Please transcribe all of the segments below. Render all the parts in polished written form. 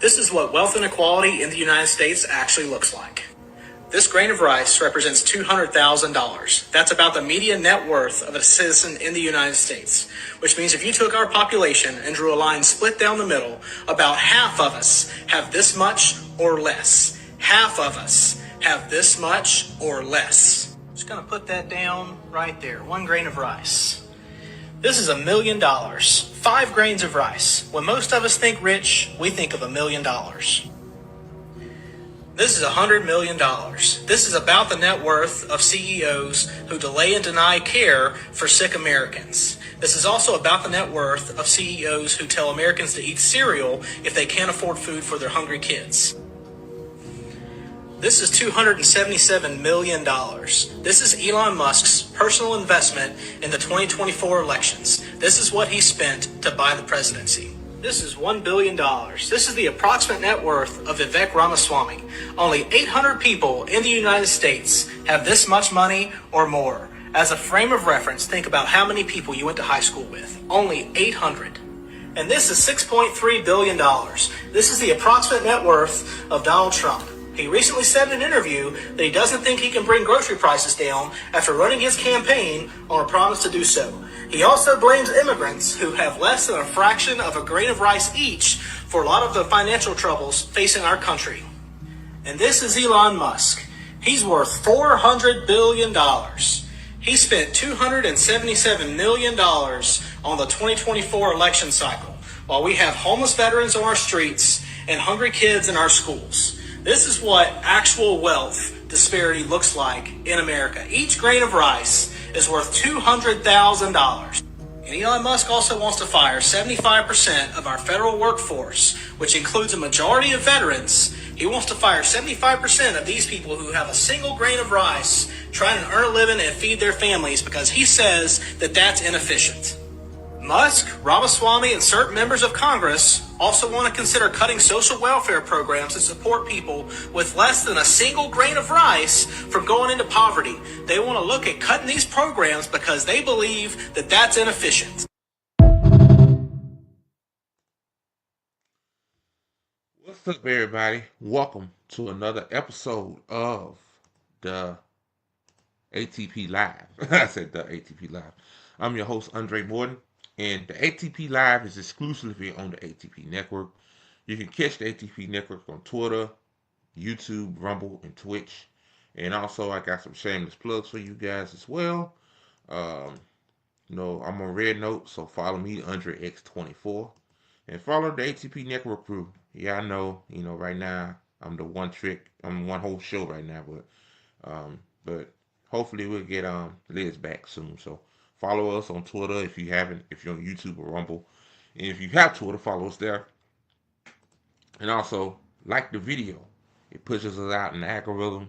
This is what wealth inequality in the United States actually looks like. This grain of rice represents $200,000. That's about the median net worth of a citizen in the United States, which means if you took our population and drew a line split down the middle, about half of us have this much or less. Half of us have this much or less. Just gonna put that down right there, 1 grain of rice. This is $1 million, 5 grains of rice. When most of us think rich, we think of $1 million. This is $100 million. This is about the net worth of CEOs who delay and deny care for sick Americans. This is also about the net worth of CEOs who tell Americans to eat cereal if they can't afford food for their hungry kids. This is $277 million. This is Elon Musk's personal investment in the 2024 elections. This is what he spent to buy the presidency. This is $1 billion. This is the approximate net worth of Vivek Ramaswamy. Only 800 people in the United States have this much money or more. As a frame of reference, think about how many people you went to high school with. Only 800. And this is $6.3 billion. This is the approximate net worth of Donald Trump. He recently said in an interview that he doesn't think he can bring grocery prices down after running his campaign on a promise to do so. He also blames immigrants who have less than a fraction of a grain of rice each for a lot of the financial troubles facing our country. And this is Elon Musk. He's worth $400 billion. He spent $277 million on the 2024 election cycle, while we have homeless veterans on our streets and hungry kids in our schools. This is what actual wealth disparity looks like in America. Each grain of rice is worth $200,000. And Elon Musk also wants to fire 75% of our federal workforce, which includes a majority of veterans. He wants to fire 75% of these people who have a single grain of rice trying to earn a living and feed their families because he says that that's inefficient. Musk, Ramaswamy, and certain members of Congress also want to consider cutting social welfare programs that support people with less than a single grain of rice from going into poverty. They want to look at cutting these programs because they believe that that's inefficient. What's up, everybody? Welcome to another episode of the ATP Live. I said the ATP Live. I'm your host, Andre Morton. And the ATP Live is exclusively on the ATP Network. You can catch the ATP Network on Twitter, YouTube, Rumble, and Twitch. And also, I got some shameless plugs for you guys as well. I'm on Red Note, so follow me, AndreX24. And follow the ATP Network crew. Yeah, I know, right now, I'm one whole show right now, but hopefully we'll get Liz back soon. So follow us on Twitter if you're on YouTube or Rumble. And if you have Twitter, follow us there. And also, like the video. It pushes us out in the algorithm.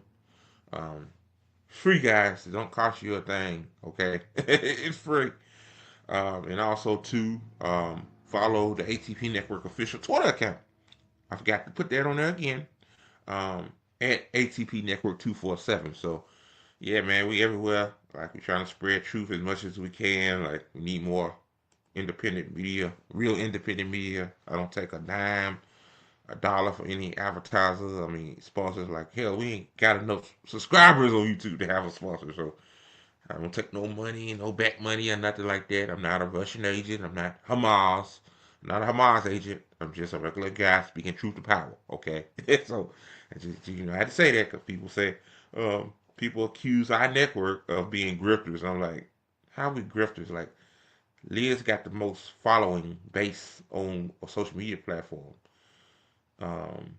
Free, guys. It don't cost you a thing, okay? It's free. And also, follow the ATP Network official Twitter account. I forgot to put that on there again. At ATP Network 247. So, yeah, man, we everywhere. Like, we're trying to spread truth as much as we can. Like, we need more independent media, real independent media. I don't take a dime, a dollar for any advertisers. I mean, sponsors. Like, hell, we ain't got enough subscribers on YouTube to have a sponsor. So, I don't take no money, no back money, or nothing like that. I'm not a Russian agent. I'm not Hamas. I'm not a Hamas agent. I'm just a regular guy speaking truth to power. Okay? So, I had to say that because people say, people accuse our network of being grifters. I'm like, how are we grifters? Like, Liz got the most following base on a social media platform. And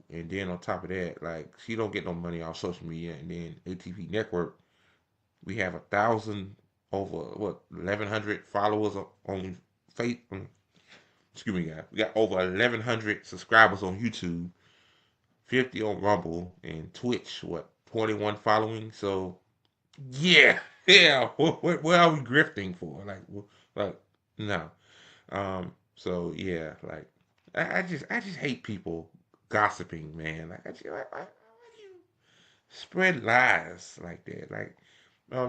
then on top of that, like, she don't get no money off social media. And then ATP Network, we have 1,100 followers on Facebook. Excuse me, guys. We got over 1,100 subscribers on YouTube, 50 on Rumble, and Twitch, 21 following. So, yeah. What are we grifting for? Like, no. So yeah, like, I just hate people gossiping, man. Like, why do you spread lies like that? Like,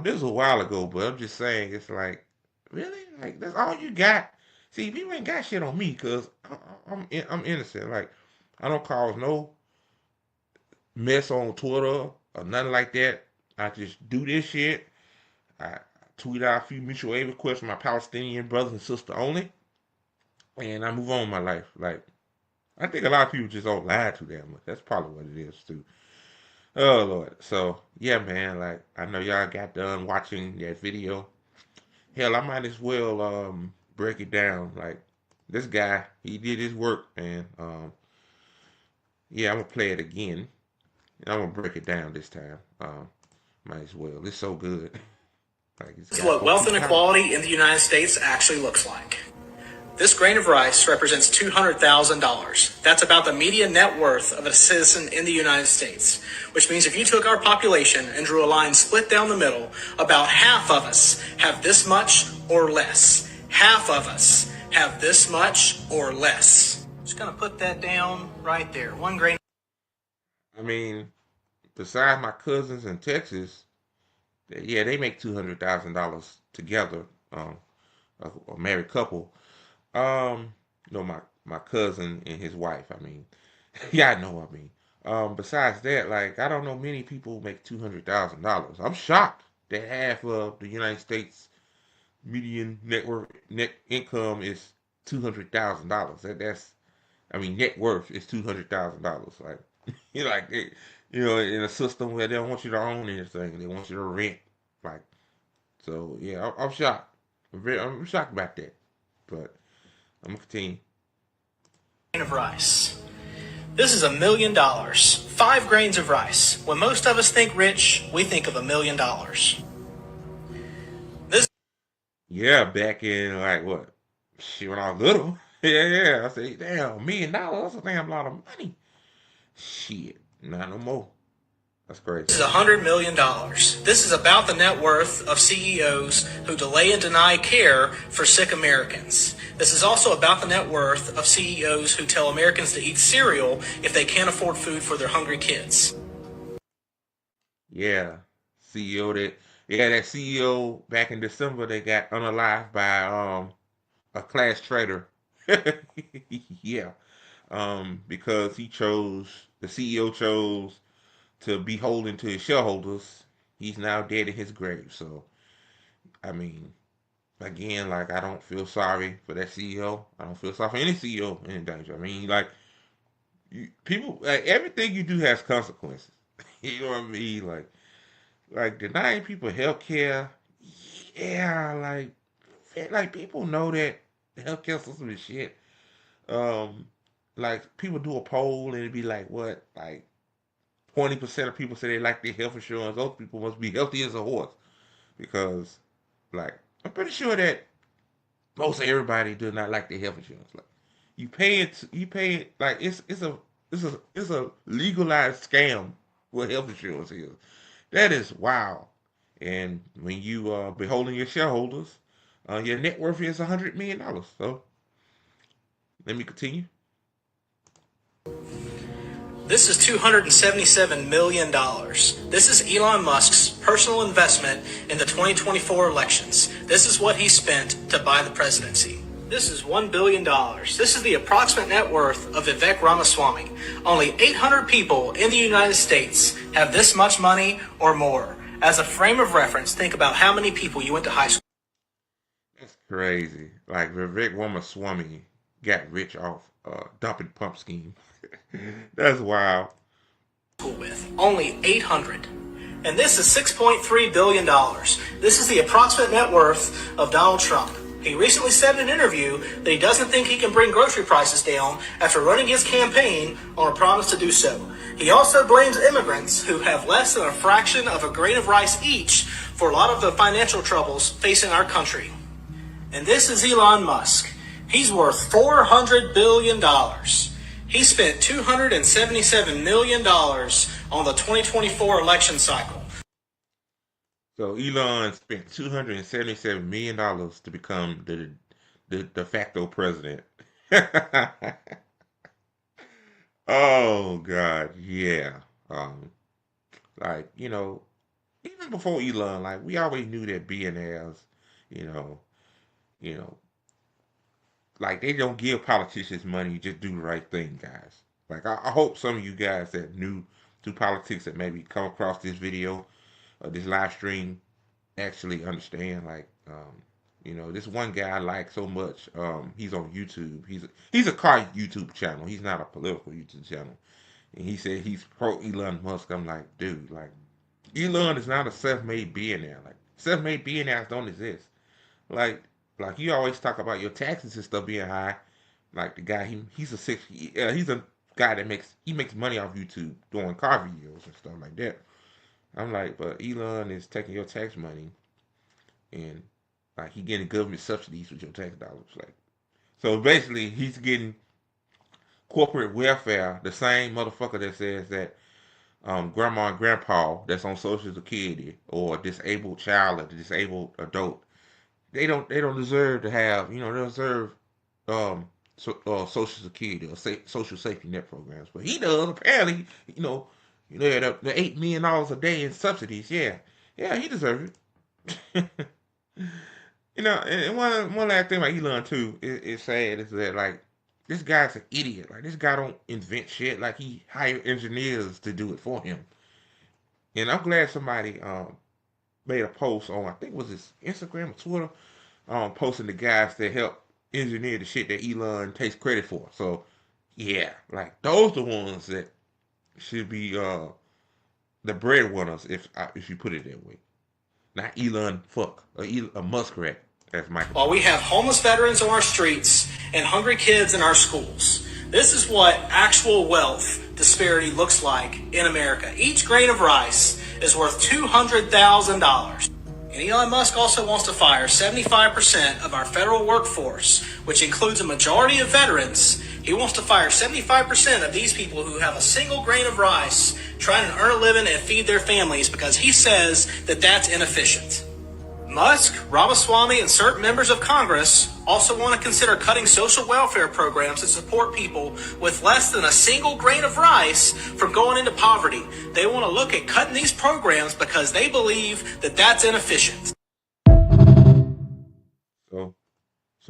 this was a while ago, but I'm just saying, it's like, really? Like, that's all you got? See, people ain't got shit on me because I'm innocent. Like, I don't cause no mess on Twitter or nothing like that. I just do this shit. I tweet out a few mutual aid requests from my Palestinian brothers and sisters only, and I move on with my life. Like, I think a lot of people just don't lie to them. That's probably what it is too. Oh Lord. So yeah, man. Like, I know y'all got done watching that video. Hell, I might as well break it down. Like, this guy, he did his work, man. Yeah, I'm gonna play it again. I'm gonna break it down this time. Might as well. It's so good. Like, it's This is got what wealth complete power. inequality in the United States actually looks like. This grain of rice represents $200,000. That's about the median net worth of a citizen in the United States, which means if you took our population and drew a line split down the middle, about half of us have this much or less. Half of us have this much or less. Just gonna put that down right there. One grain. I mean, besides my cousins in Texas, yeah, they make $200,000 together. A married couple. My cousin and his wife. I mean, yeah, I know. I mean, besides that, like, I don't know many people who make $200,000. I'm shocked that half of the United States median net income is $200,000. I mean, net worth is $200,000. Like, you know, like in a system where they don't want you to own anything, they want you to rent. Like, so yeah, I'm shocked. I'm shocked about that. But I'm gonna continue. Of rice. This is $1 million. 5 grains of rice. When most of us think rich, we think of $1 million. This Yeah, back in like what? Shit, when I was little. Yeah, yeah. I say, damn, $1 million. That's a damn lot of money. Shit, not no more. That's crazy. is $100 million. This is about the net worth of CEOs who delay and deny care for sick Americans. This is also about the net worth of CEOs who tell Americans to eat cereal if they can't afford food for their hungry kids. Yeah, CEO that CEO back in December they got unalived by a class traitor. Yeah, because the CEO chose to be holding to his shareholders. He's now dead in his grave. So I mean, again, like, I don't feel sorry for that CEO. I don't feel sorry for any CEO in danger. I mean, like, people, like, everything you do has consequences. You know what I mean? Like denying people health care. Yeah, like people know that the healthcare system is shit. Um, like, people do a poll and it'd be like, what, like 20% of people say they like their health insurance. Those people must be healthy as a horse because, like, I'm pretty sure that most everybody does not like their health insurance. Like, you pay it like it's a legalized scam what health insurance is. That is wow. And when you beholding your shareholders, your net worth is $100 million. So let me continue. This is $277 million. This is Elon Musk's personal investment in the 2024 elections. This is what he spent to buy the presidency. This is $1 billion. This is the approximate net worth of Vivek Ramaswamy. Only 800 people in the United States have this much money or more. As a frame of reference, think about how many people you went to high school That's crazy. Like, Vivek Ramaswamy got rich off dumping pump scheme. That's wild. with. Only 800. And this is $6.3 billion. This is the approximate net worth of Donald Trump. He recently said in an interview that he doesn't think he can bring grocery prices down after running his campaign on a promise to do so. He also blames immigrants who have less than a fraction of a grain of rice each for a lot of the financial troubles facing our country. And this is Elon Musk. He's worth $400 billion. He spent $277 million on the 2024 election cycle. So Elon spent $277 million to become the de facto president. Oh God, yeah. Um, like, even before Elon, like, we always knew that billionaires, you know, you know, like they don't give politicians money. Just do the right thing, guys. Like I hope some of you guys that new to politics that maybe come across this video or this live stream actually understand. Like, this one guy I like so much. He's on YouTube. He's a car YouTube channel. He's not a political YouTube channel. And he said he's pro Elon Musk. I'm like, dude, like Elon is not a self-made billionaire. Like self-made billionaires don't exist. Like, like you always talk about your taxes and stuff being high. Like the guy, he's a guy that makes money off YouTube doing car videos and stuff like that. I'm like, but Elon is taking your tax money and like he getting government subsidies with your tax dollars. Like, so basically, he's getting corporate welfare. The same motherfucker that says that grandma and grandpa that's on Social Security or a disabled child or a disabled adult, they don't deserve to have, they deserve Social Security or social safety net programs, but he does apparently. The $8 million a day in subsidies. Yeah, yeah, he deserves it. And one last thing about Elon too is sad is that like this guy's an idiot. Like this guy don't invent shit. Like he hired engineers to do it for him. And I'm glad somebody made a post on, I think it was his Instagram or Twitter, posting the guys that help engineer the shit that Elon takes credit for. So yeah, like those the ones that should be the breadwinners if you put it that way. Not Elon fuck or a muskrat, as Michael. While we have homeless veterans on our streets and hungry kids in our schools. This is what actual wealth disparity looks like in America. Each grain of rice is worth $200,000. And Elon Musk also wants to fire 75% of our federal workforce, which includes a majority of veterans. He wants to fire 75% of these people who have a single grain of rice trying to earn a living and feed their families because he says that that's inefficient. Musk, Ramaswamy, and certain members of Congress also want to consider cutting social welfare programs to support people with less than a single grain of rice from going into poverty. They want to look at cutting these programs because they believe that that's inefficient. So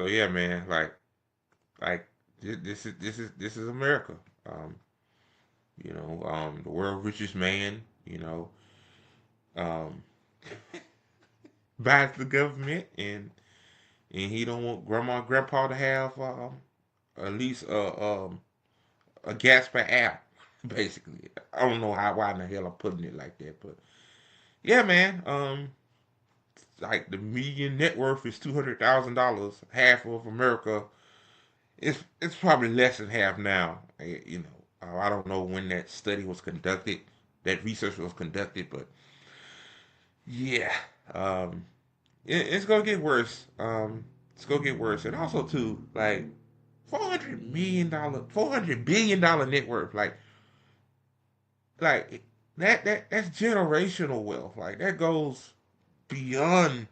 yeah, man, like this is America. The world richest man, um, buys the government and he don't want grandma and grandpa to have at least a gas per hour, basically. I don't know why in the hell I'm putting it like that, but yeah, man. Like the median net worth is $200,000. Half of America, it's probably less than half now. I don't know when that study was conducted, that research was conducted, but yeah, it's gonna get worse. It's gonna get worse, and also too, like $400 billion net worth, like that's generational wealth. Like that goes beyond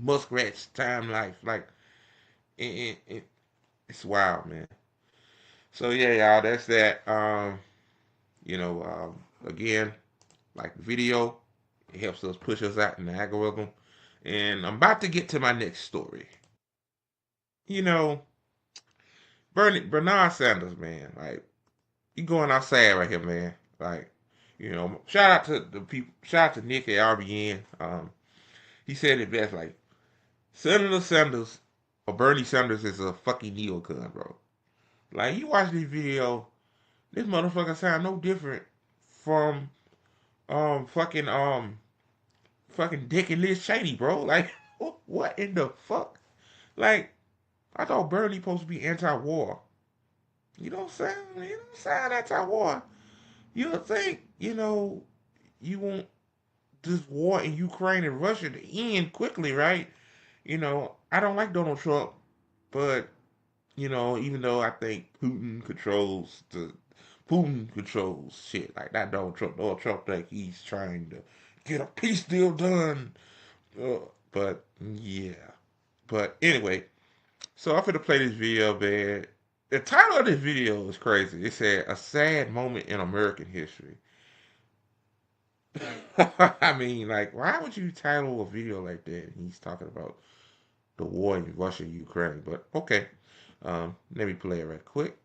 Muskrat's time life. Like it's wild, man. So yeah, y'all, that's that. Again, like the video, it helps us push us out in the algorithm. And I'm about to get to my next story. You know, Bernard Sanders, man, like you going outside right here, man. Like, shout out to the people, shout out to Nick at RBN. He said it best, like Senator Sanders or Bernie Sanders is a fucking neocon, bro. Like you watch this video, this motherfucker sound no different from um fucking um fucking Dick and Liz Cheney, bro. Like what in the fuck? Like I thought Bernie supposed to be anti-war. You don't sound anti-war. You don't think, you want this war in Ukraine and Russia to end quickly, right? I don't like Donald Trump, but even though I think Putin controls shit like that. Donald Trump think he's trying to get a peace deal done. But yeah. But anyway, so I'm gonna play this video, man. The title of this video is crazy. It said a sad moment in American history. I mean, like, why would you title a video like that? He's talking about the war in Russia and Ukraine, but okay. Let me play it right quick.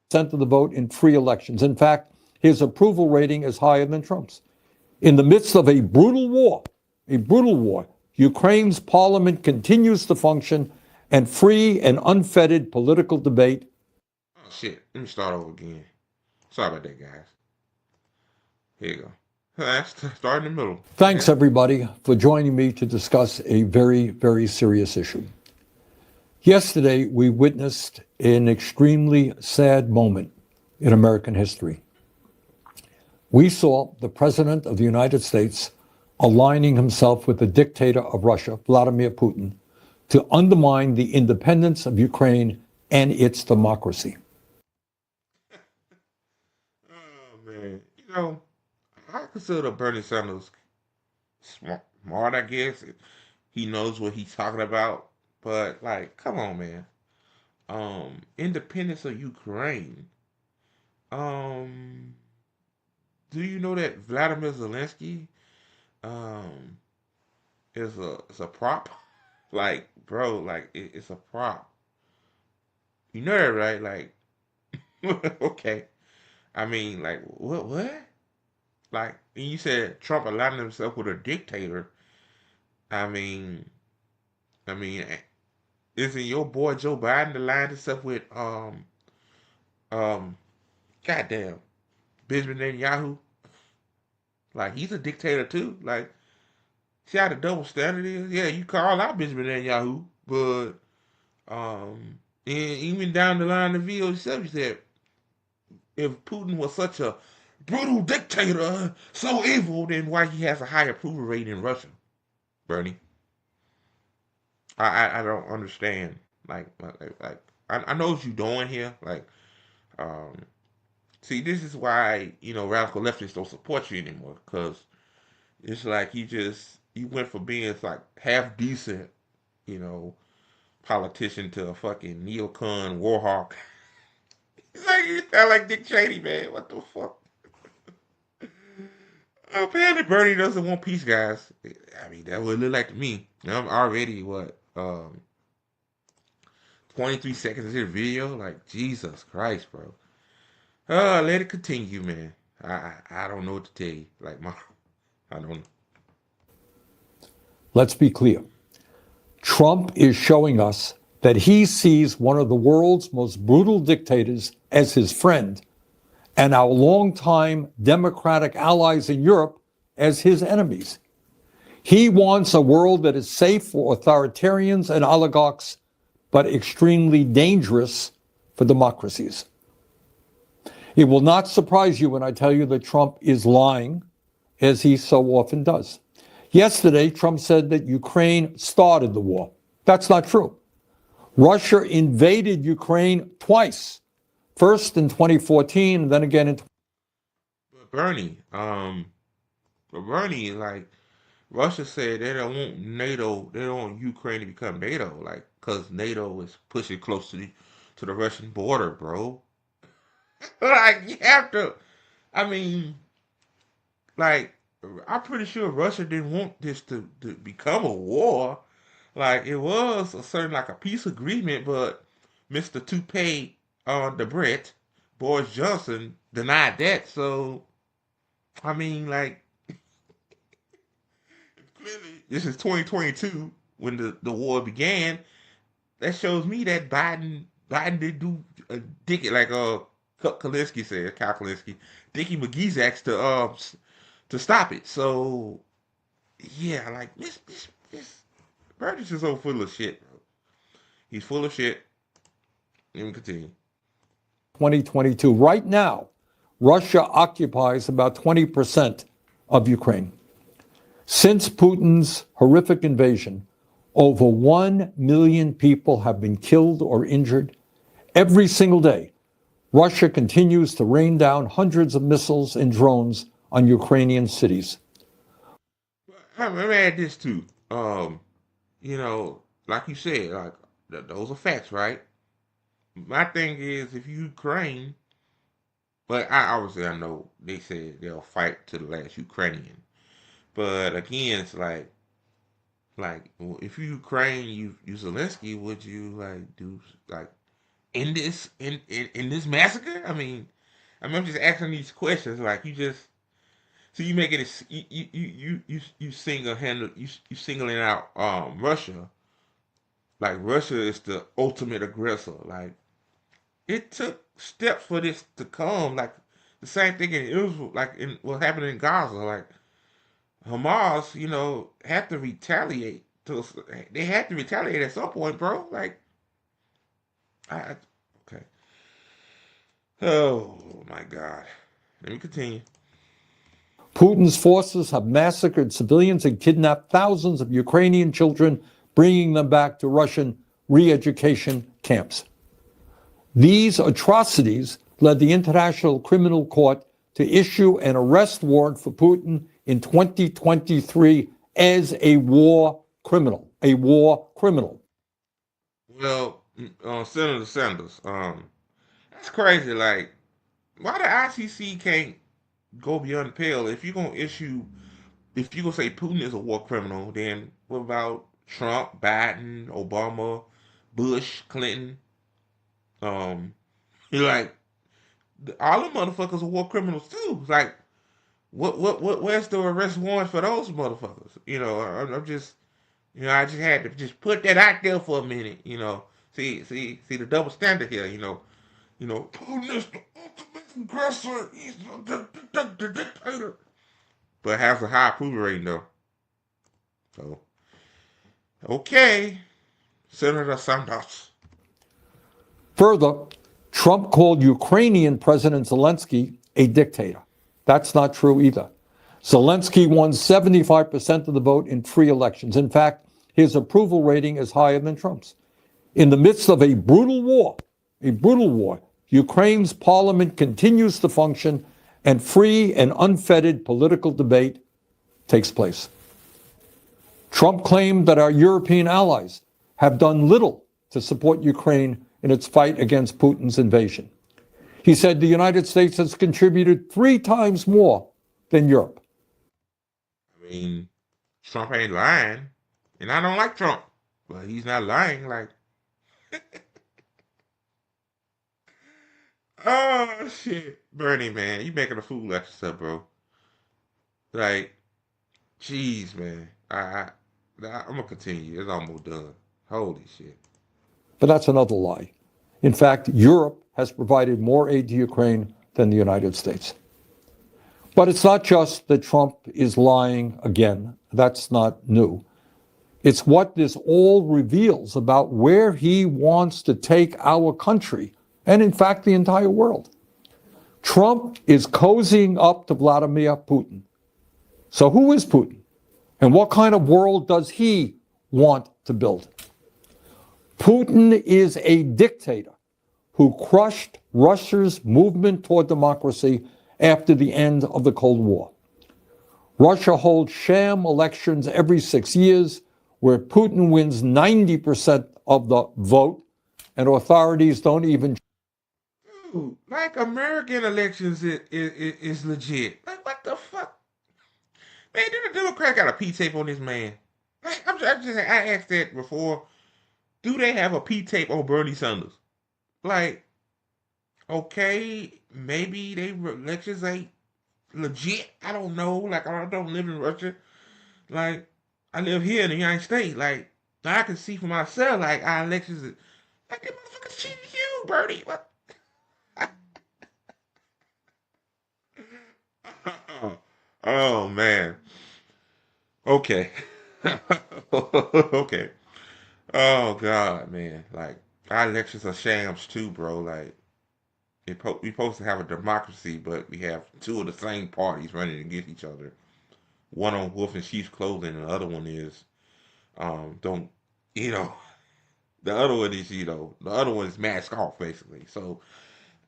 Percent of the vote in free elections. In fact, his approval rating is higher than Trump's. In the midst of a brutal war, Ukraine's parliament continues to function and free and unfettered political debate. Oh shit! Let me start over again. Sorry about that, guys. Here you go. Start in the middle. Thanks, everybody, for joining me to discuss a very, very serious issue. Yesterday, we witnessed an extremely sad moment in American history. We saw the President of the United States aligning himself with the dictator of Russia, Vladimir Putin, to undermine the independence of Ukraine and its democracy. Oh man, I consider Bernie Sanders smart. I guess he knows what he's talking about. But like, come on, man. Independence of Ukraine. Um, do you know that Vladimir Zelensky um is a prop? Like, bro, like it's a prop. You know that, right? Like, okay. I mean, like, what? Like, and you said Trump aligned himself with a dictator. I mean, I mean, isn't your boy Joe Biden aligned himself with um goddamn Benjamin Netanyahu? Like, he's a dictator too. Like, see how the double standard is? Yeah, you call out Benjamin Netanyahu, but and even down the line, the video itself, you said if Putin was such a brutal dictator, so evil, then why he has a higher approval rate in Russia, Bernie? I don't understand. I know what you're doing here. Like, um, see, this is why radical leftists don't support you anymore, because it's like you went from being like half decent, you know, politician to a fucking neocon warhawk. It's like you sound like Dick Cheney, man. What the fuck? Apparently Bernie doesn't want peace, guys. I mean, that would look like to me. I'm already 23 seconds in the video. Like, Jesus Christ, bro. Let it continue, man. I don't know what to tell you. Like, I don't know. Let's be clear. Trump is showing us that he sees one of the world's most brutal dictators as his friend and our longtime Democratic allies in Europe as his enemies. He wants a world that is safe for authoritarians and oligarchs, but extremely dangerous for democracies. It will not surprise you when I tell you that Trump is lying, as he so often does. Yesterday, Trump said that Ukraine started the war. That's not true. Russia invaded Ukraine twice, first in 2014 and then again in. But Bernie, like, Russia said they don't want NATO, they don't want Ukraine to become NATO, like, because NATO is pushing close to the Russian border, bro. Like, you have to. I mean, like, I'm pretty sure Russia didn't want this to become a war. Like, it was a certain, like, a peace agreement, but Mr. Toupee on the Brit, Boris Johnson, denied that. So, I mean, like, clearly, this is 2022 when the war began. That shows me that Biden did do a dick it like Kalinske said, Kyle Kalinske, Dickie McGee's asked to stop it. So yeah, like this Burgess is so full of shit, bro. He's full of shit. Let me continue. 2022. Right now, Russia occupies about 20% of Ukraine. Since Putin's horrific invasion, over 1 million people have been killed or injured. Every single day, Russia continues to rain down hundreds of missiles and drones on Ukrainian cities. Let me add this too. Like you said, like those are facts, right? My thing is, if Ukraine, but I know they said they'll fight to the last Ukrainian, but again, it's like Like, if you Ukraine, you Zelensky, would you like do like in this massacre? I'm just asking these questions. Like, you just so you make it you you singling out Russia, like Russia is the ultimate aggressor. Like, it took steps for this to come. Like, the same thing in Israel, like in what happened in Gaza. Like, Hamas, had to retaliate. They had to retaliate at some point, bro. Like, okay. Oh my God. Let me continue. Putin's forces have massacred civilians and kidnapped thousands of Ukrainian children, bringing them back to Russian re-education camps. These atrocities led the International Criminal Court to issue an arrest warrant for Putin in 2023 as a war criminal. A war criminal. Well, Senator Sanders, that's crazy. Like, why the ICC can't go beyond the pale? If you're gonna say Putin is a war criminal, then what about Trump, Biden, Obama, Bush, Clinton? Um, you're like, all them motherfuckers are war criminals too. Like, where's the arrest warrant for those motherfuckers? I'm just, I just had to just put that out there for a minute. See the double standard here. Putin is the ultimate aggressor. He's the dictator, but has a high approval rating though. So, okay, Senator Sanders. Further, Trump called Ukrainian President Zelensky a dictator. That's not true either. Zelensky won 75% of the vote in free elections. In fact, his approval rating is higher than Trump's. In the midst of a brutal war, Ukraine's parliament continues to function and free and unfettered political debate takes place. Trump claimed that our European allies have done little to support Ukraine in its fight against Putin's invasion. He said the United States has contributed 3 times more than Europe. Trump ain't lying, and I don't like Trump, but he's not lying. Like, oh shit, Bernie, man, you making a fool out of yourself, bro. Like, jeez, man, I'm gonna continue. It's almost done. Holy shit. But that's another lie. In fact, Europe has provided more aid to Ukraine than the United States. But it's not just that Trump is lying again. That's not new. It's what this all reveals about where he wants to take our country, and in fact, the entire world. Trump is cozying up to Vladimir Putin. So who is Putin? And what kind of world does he want to build? Putin is a dictator who crushed Russia's movement toward democracy after the end of the Cold War. Russia holds sham elections every 6 years where Putin wins 90% of the vote and authorities don't even... Dude, like, American elections is legit. Like, what the fuck? Man, did the Democrat got a P-tape on this man? Like, I asked that before. Do they have a P-tape on Bernie Sanders? Like, okay, maybe they elections ain't legit. I don't know. Like, I don't live in Russia. Like, I live here in the United States. Like, I can see for myself, like, our elections, like, they motherfuckers cheating you, Bernie. What? Oh, man. Okay. Okay. Oh, God, man. Like, our elections are shams, too, bro. Like, we supposed to have a democracy, but we have 2 of the same parties running against each other. One on wolf in sheep's clothing, and the other one is don't you know the other one is the other one is mask off basically. So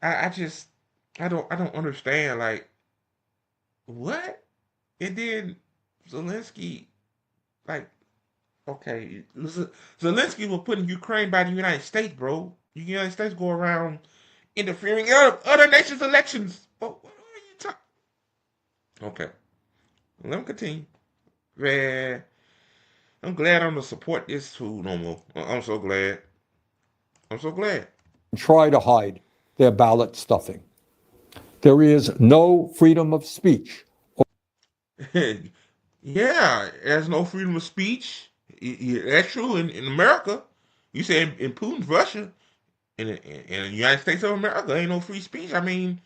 I just I don't understand, like, what? And then Zelensky, like, okay, Zelensky was put in Ukraine by the United States, bro. The United States go around interfering in other nations' elections. What are you talking? Okay, let me continue. Man, I'm glad I'm to support this food no more. I'm so glad. I'm so glad. try to hide their ballot stuffing. There is no freedom of speech. Yeah, there's no freedom of speech. That's true in America. You say in Putin's Russia, in the United States of America, ain't no free speech. I mean,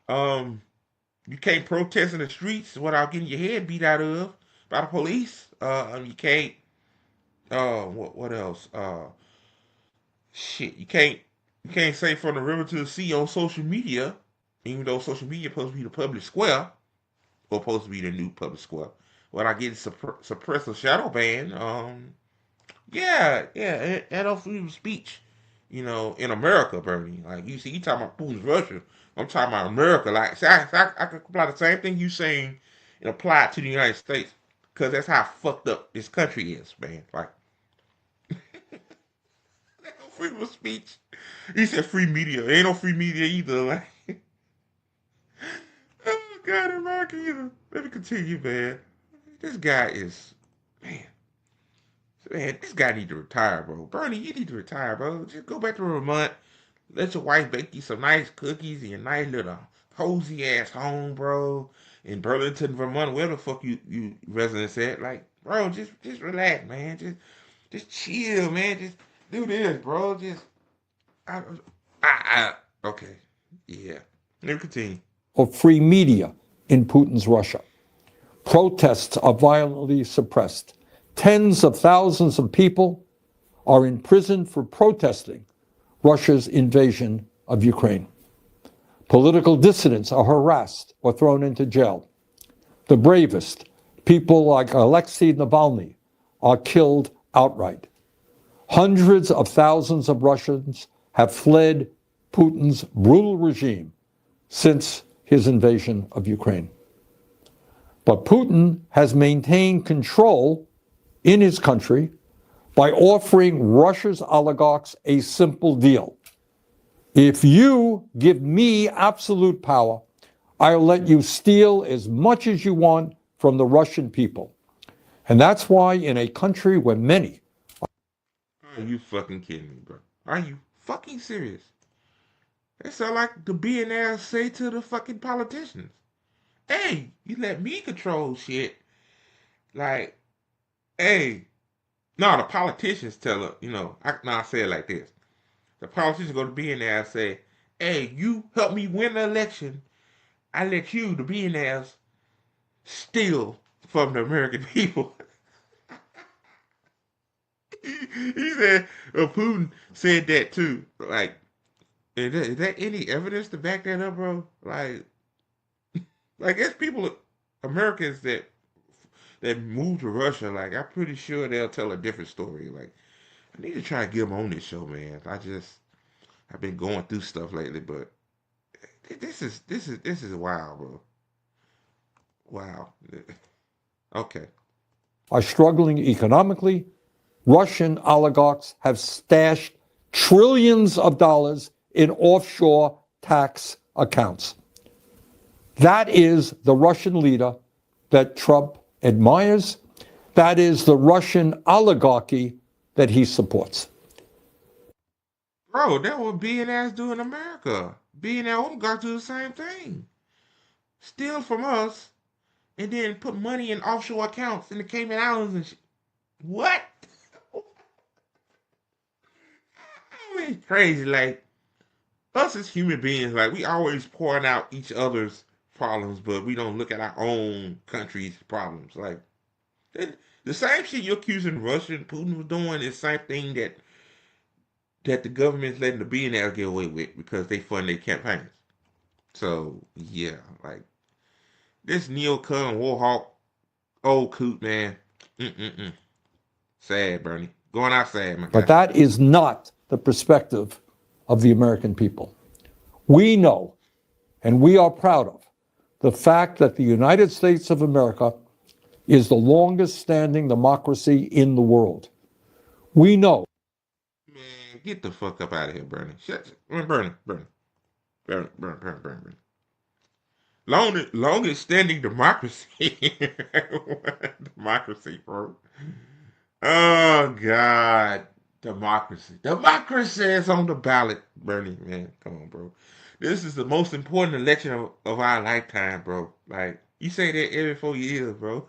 um, you can't protest in the streets without getting your head beat out of by the police. You can't. What else? Shit, you can't say from the river to the sea on social media, even though social media supposed to be the public square or supposed to be the new public square. Without getting suppress or shadow ban. Yeah, and no freedom of speech. In America, Bernie. Like you talking about Putin's Russia. I'm talking about America. Like, see, I could apply the same thing you saying and apply it to the United States, because that's how fucked up this country is, man. Like, no freedom of speech. He said free media. Ain't no free media either. Like, oh God, America either. Let me continue, man. This guy is, man. Man, this guy need to retire, bro. Bernie, you need to retire, bro. Just go back to Vermont. Let your wife bake you some nice cookies in your nice little cozy ass home, bro. In Burlington, Vermont, where the fuck you residents at? Like, bro, just relax, man. Just chill, man. Just do this, bro. I, okay, yeah. Let me continue. Of free media in Putin's Russia. Protests are violently suppressed. Tens of thousands of people are imprisoned for protesting Russia's invasion of Ukraine. Political dissidents are harassed or thrown into jail. The bravest, people like Alexei Navalny, are killed outright. Hundreds of thousands of Russians have fled Putin's brutal regime since his invasion of Ukraine. But Putin has maintained control in his country by offering Russia's oligarchs a simple deal. If you give me absolute power, I'll let you steal as much as you want from the Russian people. And that's why in a country where many... Are you fucking kidding me, bro? Are you fucking serious? It sound like the billionaires say to the fucking politicians, hey, you let me control shit. Like, hey, no, the politicians tell her, I say it like this. The politicians go to billionaires and say, hey, you help me win the election. I let you, the billionaires, steal from the American people. He said, Putin said that too. Like, is that any evidence to back that up, bro? Like, there's people, Americans that move to Russia. Like, I'm pretty sure they'll tell a different story. Like, I need to try to get them on this show, man. I've been going through stuff lately, but this is wild, bro. Wow. Okay. are struggling economically. Russian oligarchs have stashed trillions of dollars in offshore tax accounts. That is the Russian leader that Trump admires. That is the Russian oligarchy that he supports. Bro, that what billionaires do in America. Billionaire oligarchs do the same thing. Steal from us and then put money in offshore accounts in the Cayman Islands and what? I mean, crazy. Like, us as human beings, like, we always pouring out each other's problems, but we don't look at our own country's problems. Like, the same shit you're accusing Russia and Putin was doing is the same thing that the government's letting the billionaires get away with because they fund their campaigns. So yeah, like this Neocon Warhawk old coot, man. Mm-mm-mm. Sad, Bernie. Going out sad, my guy. But that is not the perspective of the American people. We know, and we are proud of, the fact that the United States of America is the longest standing democracy in the world. We know. Man, get the fuck up out of here, Bernie. Bernie. Longest standing democracy. Democracy, bro. Oh God, democracy. Democracy is on the ballot, Bernie. Man, come on, bro. This is the most important election of our lifetime, bro. Like you say that every 4 years, bro.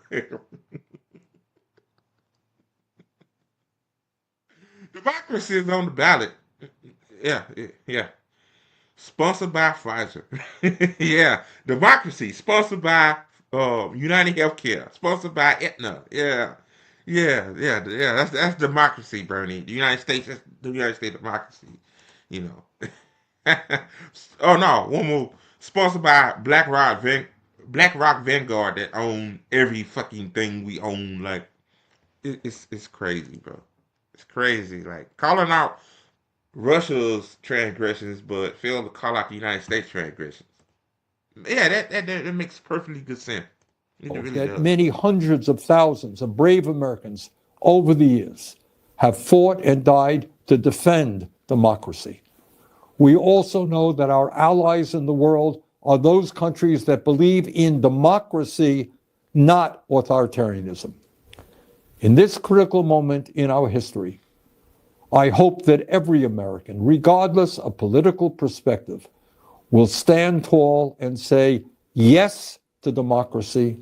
Democracy is on the ballot. Yeah, yeah. Sponsored by Pfizer. Yeah, democracy. Sponsored by United Healthcare. Sponsored by Aetna. Yeah, yeah. That's democracy, Bernie. The United States. That's the United States democracy. You know. Oh no, one more. Sponsored by BlackRock Vanguard that own every fucking thing we own. Like it's crazy, bro. It's crazy. Like calling out Russia's transgressions, but failed to call out the United States transgressions. Yeah, that makes perfectly good sense. It really that does. many hundreds of thousands of brave Americans over the years have fought and died to defend democracy. We also know that our allies in the world are those countries that believe in democracy, not authoritarianism. In this critical moment in our history, I hope that every American, regardless of political perspective, will stand tall and say yes to democracy,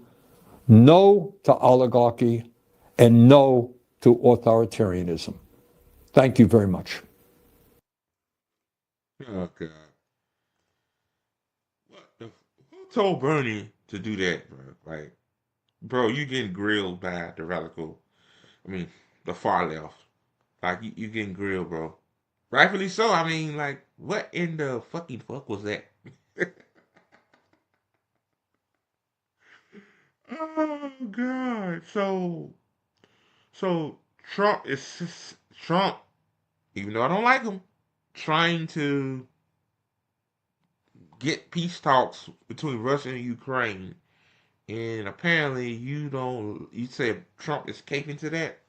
no to oligarchy, and no to authoritarianism. Thank you very much. Oh God, who told Bernie to do that, bro? Like, bro, you getting grilled by the radical. I mean, the far left. Like, you getting grilled, bro. Rightfully so. I mean, like, what in the fucking fuck was that? Oh God. So Trump is Trump, even though I don't like him, trying to get peace talks between Russia and Ukraine. And apparently you said Trump is caping to that,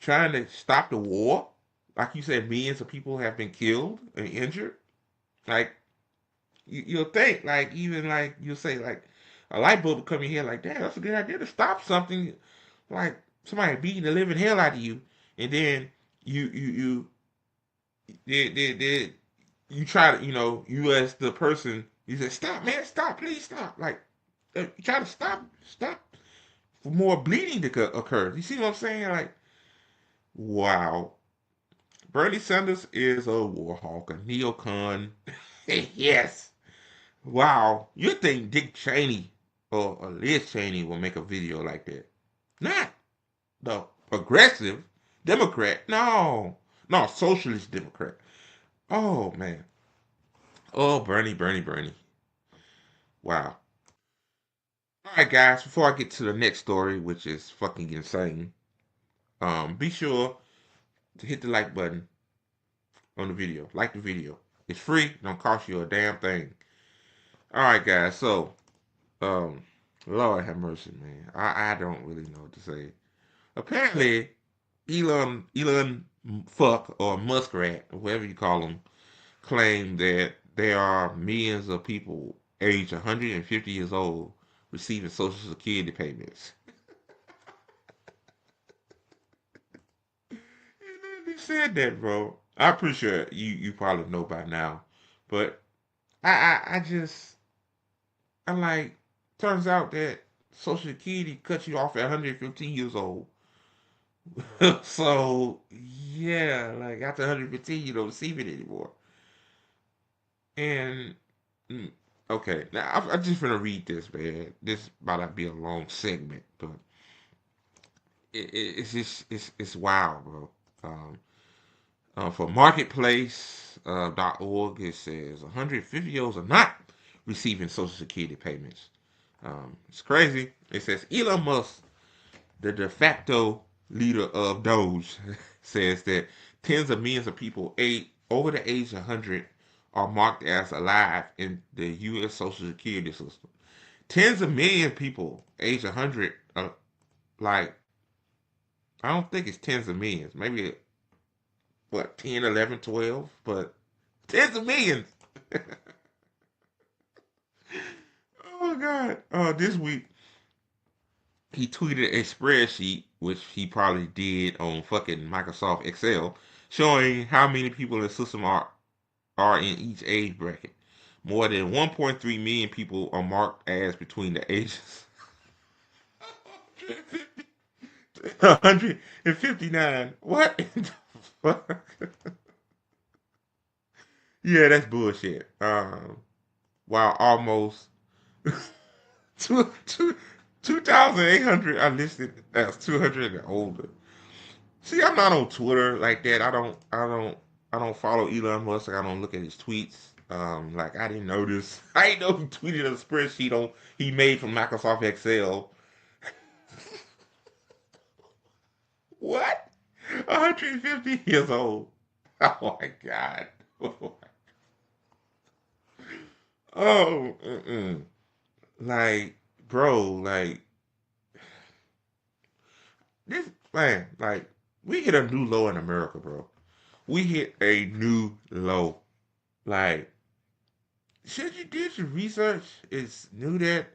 trying to stop the war. Like you said, millions of people have been killed and injured. Like you'll think, like even like you'll say like a light bulb will come in here like, damn, that's a good idea to stop something like somebody beating the living hell out of you, and then you you try to you as the person you say stop man stop please stop like you try to stop for more bleeding to occur. You see what I'm saying? Like wow, Bernie Sanders is a war hawk, a neocon. Yes. Wow, you think Dick Cheney or Liz Cheney will make a video like that? Not the progressive Democrat. No, no, socialist Democrat. Oh man. Oh, Bernie. Wow. All right, guys. Before I get to the next story, which is fucking insane, be sure to hit the like button on the video. Like the video. It's free. Don't cost you a damn thing. All right, guys. So, um, Lord have mercy, man. I don't really know what to say. Apparently, Elon fuck or Muskrat or whatever you call him claim that there are millions of people aged 150 years old receiving Social Security payments. They said that, bro. I'm pretty sure you probably know by now, but I just I'm like, turns out that Social Security cuts you off at 115 years old. So yeah, like after 115, you don't receive it anymore. And mm, okay, now I'm just gonna read this, man. This might not be a long segment, but it's just it's wild, bro. Um, for marketplace .org, it says 150-year-olds are not receiving Social Security payments. It's crazy. It says Elon Musk, the de facto leader of Doge, says that tens of millions of people over the age of 100 are marked as alive in the U.S. Social Security system. Tens of millions of people age 100 are like, I don't think it's tens of millions. Maybe, what, 10, 11, 12? But tens of millions. Oh, God. This week, he tweeted a spreadsheet, which he probably did on fucking Microsoft Excel, showing how many people in the system are in each age bracket. More than 1.3 million people are marked as between the ages 159. What in the fuck? Yeah, that's bullshit. While almost two, two, 2,800 are listed as 200 and older. See, I'm not on Twitter like that. I don't follow Elon Musk. I don't look at his tweets. Like I didn't notice. I didn't know he tweeted a spreadsheet he made from Microsoft Excel. What? 150 years old. Oh my god. Oh, like, bro, like this man, like we hit a new low in America, bro. We hit a new low. Like, should you did your research? It's knew that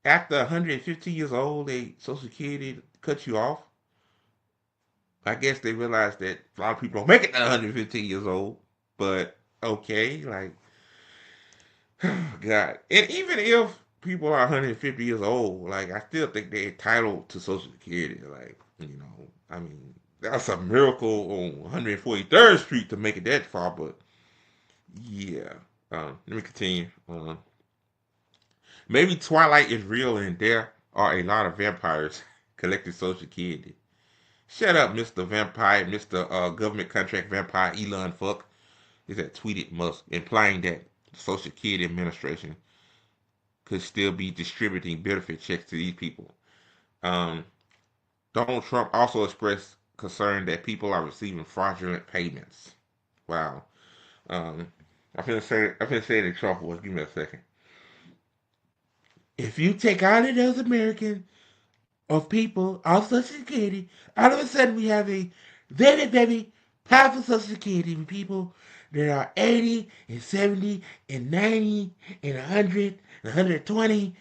after 115 years old, they Social Security cut you off. I guess they realized that a lot of people don't make it to 115 years old. But okay, like, God. And even if people are 150 years old, like, I still think they're entitled to Social Security. Like, I mean, that's a miracle on 143rd Street to make it that far. But yeah, let me continue. Maybe Twilight is real and there are a lot of vampires collecting Social Security. Shut up, Mr. Vampire, Mr. Government Contract Vampire Elon Fuck. Is that tweeted Musk, implying that the Social Security Administration could still be distributing benefit checks to these people. Um, Donald Trump also expressed concern that people are receiving fraudulent payments. Wow. Um, I'm finna say it in Trump voice. Give me a second. If you take all of those Americans of people off Social Security, all of a sudden we have a very, very powerful Social Security with people that are 80 and 70 and 90 and 100 and 120,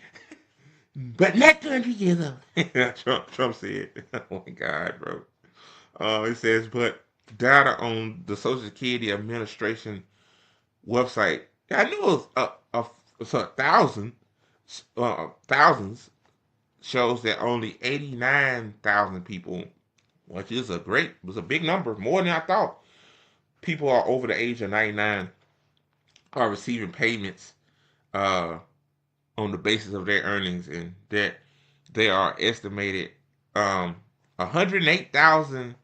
but not 200 years old. Trump said, oh my God, bro. It says, but data on the Social Security Administration website, I knew it was a thousands shows that only 89,000 people, which is was a big number, more than I thought. People are over the age of 99 are receiving payments uh, on the basis of their earnings, and that they are estimated 108,000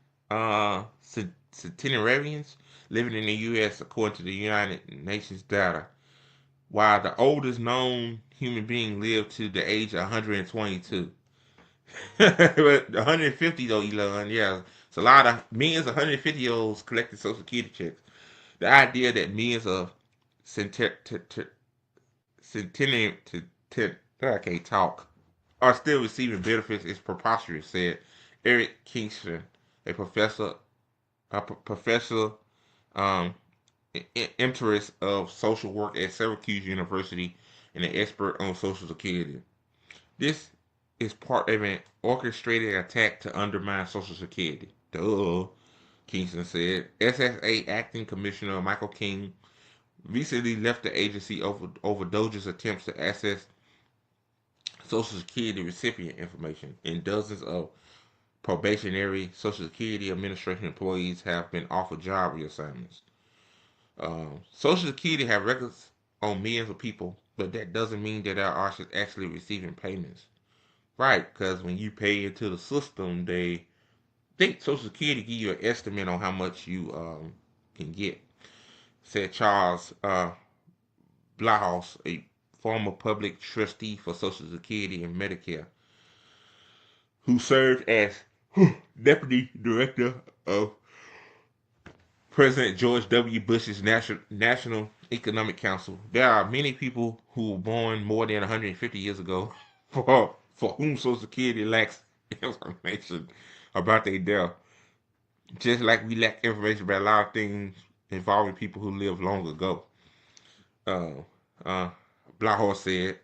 centenarians living in the U.S. according to the United Nations data, while the oldest known human being lived to the age of 122. But 150 though, Elon, yeah, it's a lot of millions of 150-year-olds collecting Social Security checks. The idea that millions of centenarian, I can't talk, are still receiving benefits is preposterous, said Eric Kingston, a professor um, emeritus of social work at Syracuse University and an expert on Social Security. This is part of an orchestrated attack to undermine Social Security. Duh, Kingston said. SSA Acting Commissioner Michael King recently left the agency over Doge's attempts to access Social Security recipient information, and dozens of probationary Social Security Administration employees have been offered job reassignments. Social Security have records on millions of people, but that doesn't mean that they are actually receiving payments. Right, because when you pay into the system, they think Social Security give you an estimate on how much you can get. Said Charles Blahouse, a former public trustee for Social Security and Medicare, who served as deputy director of President George W. Bush's National Economic Council. There are many people who were born more than 150 years ago for whom Social Security lacks information about their death. Just like we lack information about a lot of things involving people who lived long ago. Uh, uh, Blahor said,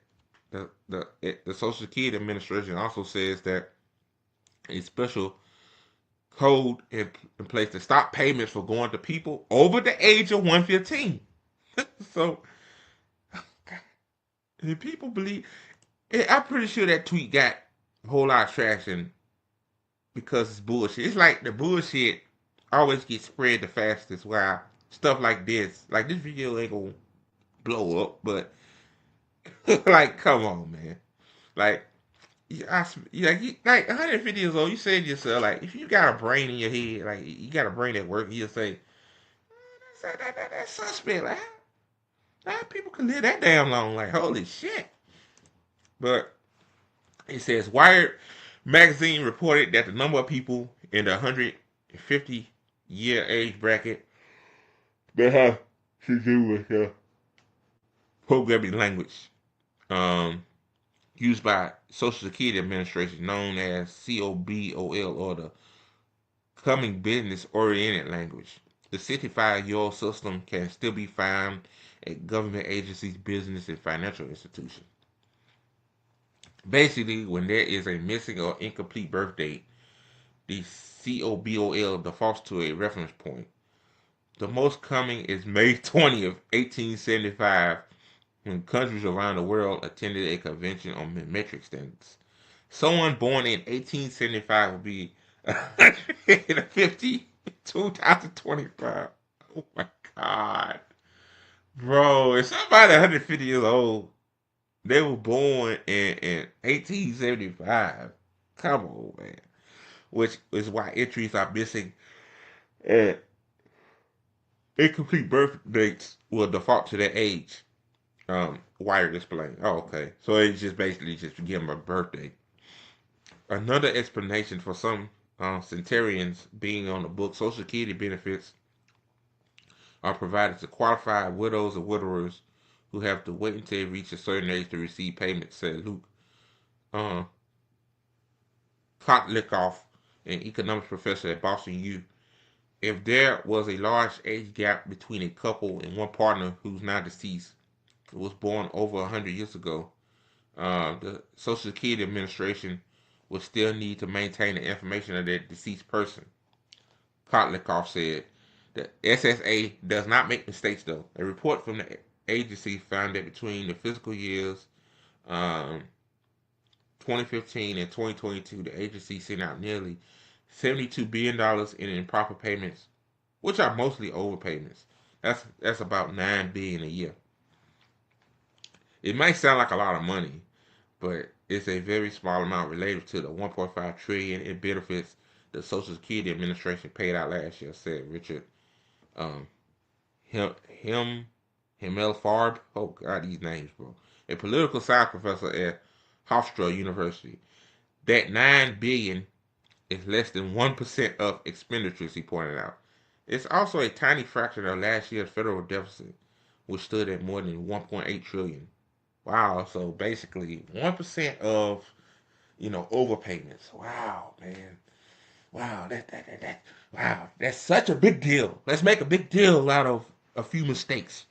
the Social Security Administration also says that a special code in place to stop payments for going to people over the age of 115. So, if people believe, I'm pretty sure that tweet got a whole lot of traction because it's bullshit. It's like the bullshit always gets spread the fastest. While stuff like this video ain't gonna blow up, but like, come on, man. Like, like 150 years old, you said to yourself, like, if you got a brain in your head, like, you got a brain at work, you'll say, that's suspect. Like, how people can live that damn long? Like, holy shit. But it says, Wired magazine reported that the number of people in the 150-year age bracket that have to do with programming language um, used by Social Security Administration, known as COBOL, or the Coming Business Oriented Language. The 65-year-old system can still be found at government agencies, business, and financial institutions. Basically, when there is a missing or incomplete birth date, the COBOL defaults to a reference point. The most common is May 20th, 1875, when countries around the world attended a convention on metric standards. Someone born in 1875 will be 150 in 2025. Oh my God. Bro, if somebody 150 years old, they were born in 1875. Come on, man. Which is why entries are missing and incomplete birth dates will default to their age. Wired displaying. Oh, okay. So it's just basically just to give them a birthday. Another explanation for some centenarians being on the book, Social Security benefits are provided to qualified widows or widowers who have to wait until they reach a certain age to receive payments, said Luke uh, Kotlikoff, an economics professor at Boston U. If there was a large age gap between a couple and one partner who's now deceased, was born over 100 years ago, the Social Security Administration would still need to maintain the information of that deceased person. Kotlikoff said the SSA does not make mistakes, though. A report from the agency found that between the fiscal years um, 2015 and 2022, the agency sent out nearly $72 billion in improper payments, which are mostly overpayments. That's about $9 billion a year. It might sound like a lot of money, but it's a very small amount related to the 1.5 trillion in benefits the Social Security Administration paid out last year, said Richard um, Himmel Farb. Oh God, these names, bro. A political science professor at Hofstra University. That 9 billion is less than 1% of expenditures, he pointed out. It's also a tiny fraction of last year's federal deficit, which stood at more than 1.8 trillion. Wow, so basically 1% of overpayments. Wow, man. Wow, wow, that's such a big deal. Let's make a big deal out of a few mistakes.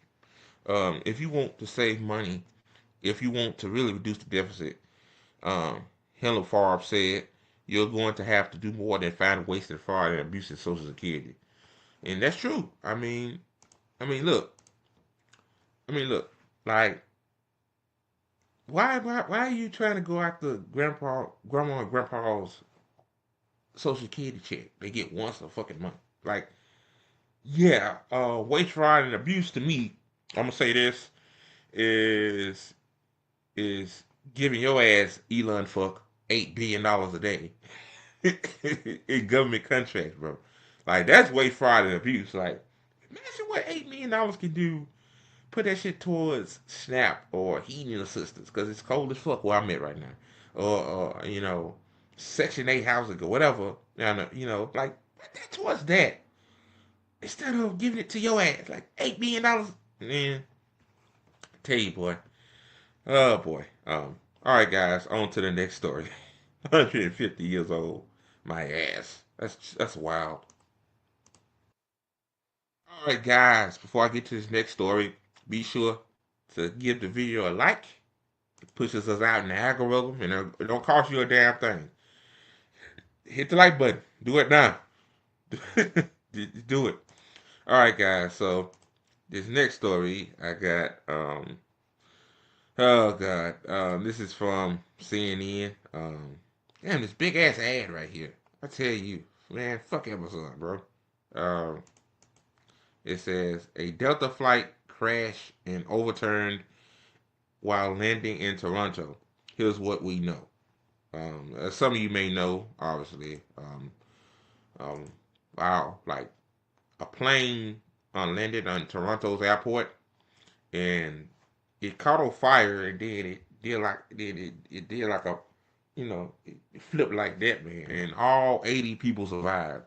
If you want to save money, if you want to really reduce the deficit, um, Helen Farb said, you're going to have to do more than find wasted fraud and abuse of Social Security, and that's true. Look, look, like why are you trying to go after grandma, and grandpa's Social Security check they get once a fucking month? Like, yeah, waste, fraud, and abuse to me, I'm gonna say this is is giving your ass Elon fuck $8 billion a day in government contracts, bro. Like that's waste, fraud, and abuse. Like, imagine what $8 million can do. Put that shit towards SNAP or heating assistance because it's cold as fuck where I'm at right now, or Section 8 housing or whatever. Like put that towards that instead of giving it to your ass like $8 billion. Man, tell you, boy. Oh boy. All right, guys. On to the next story. 150 years old. My ass. That's wild. All right, guys. Before I get to this next story, be sure to give the video a like Pushes us out in the algorithm, and it don't cost you a damn thing. Hit the like button. Do it now. Do it. All right, guys. So this next story I got. Oh God. This is from CNN. Damn, this big ass ad right here. I tell you, man, fuck Amazon, bro. Um, it says a Delta flight crashed and overturned while landing in Toronto. Here's what we know. As some of you may know, obviously, um, wow, like a plane landed on Toronto's airport, and it caught on fire, and then it did like a, it flipped like that, man, and all 80 people survived.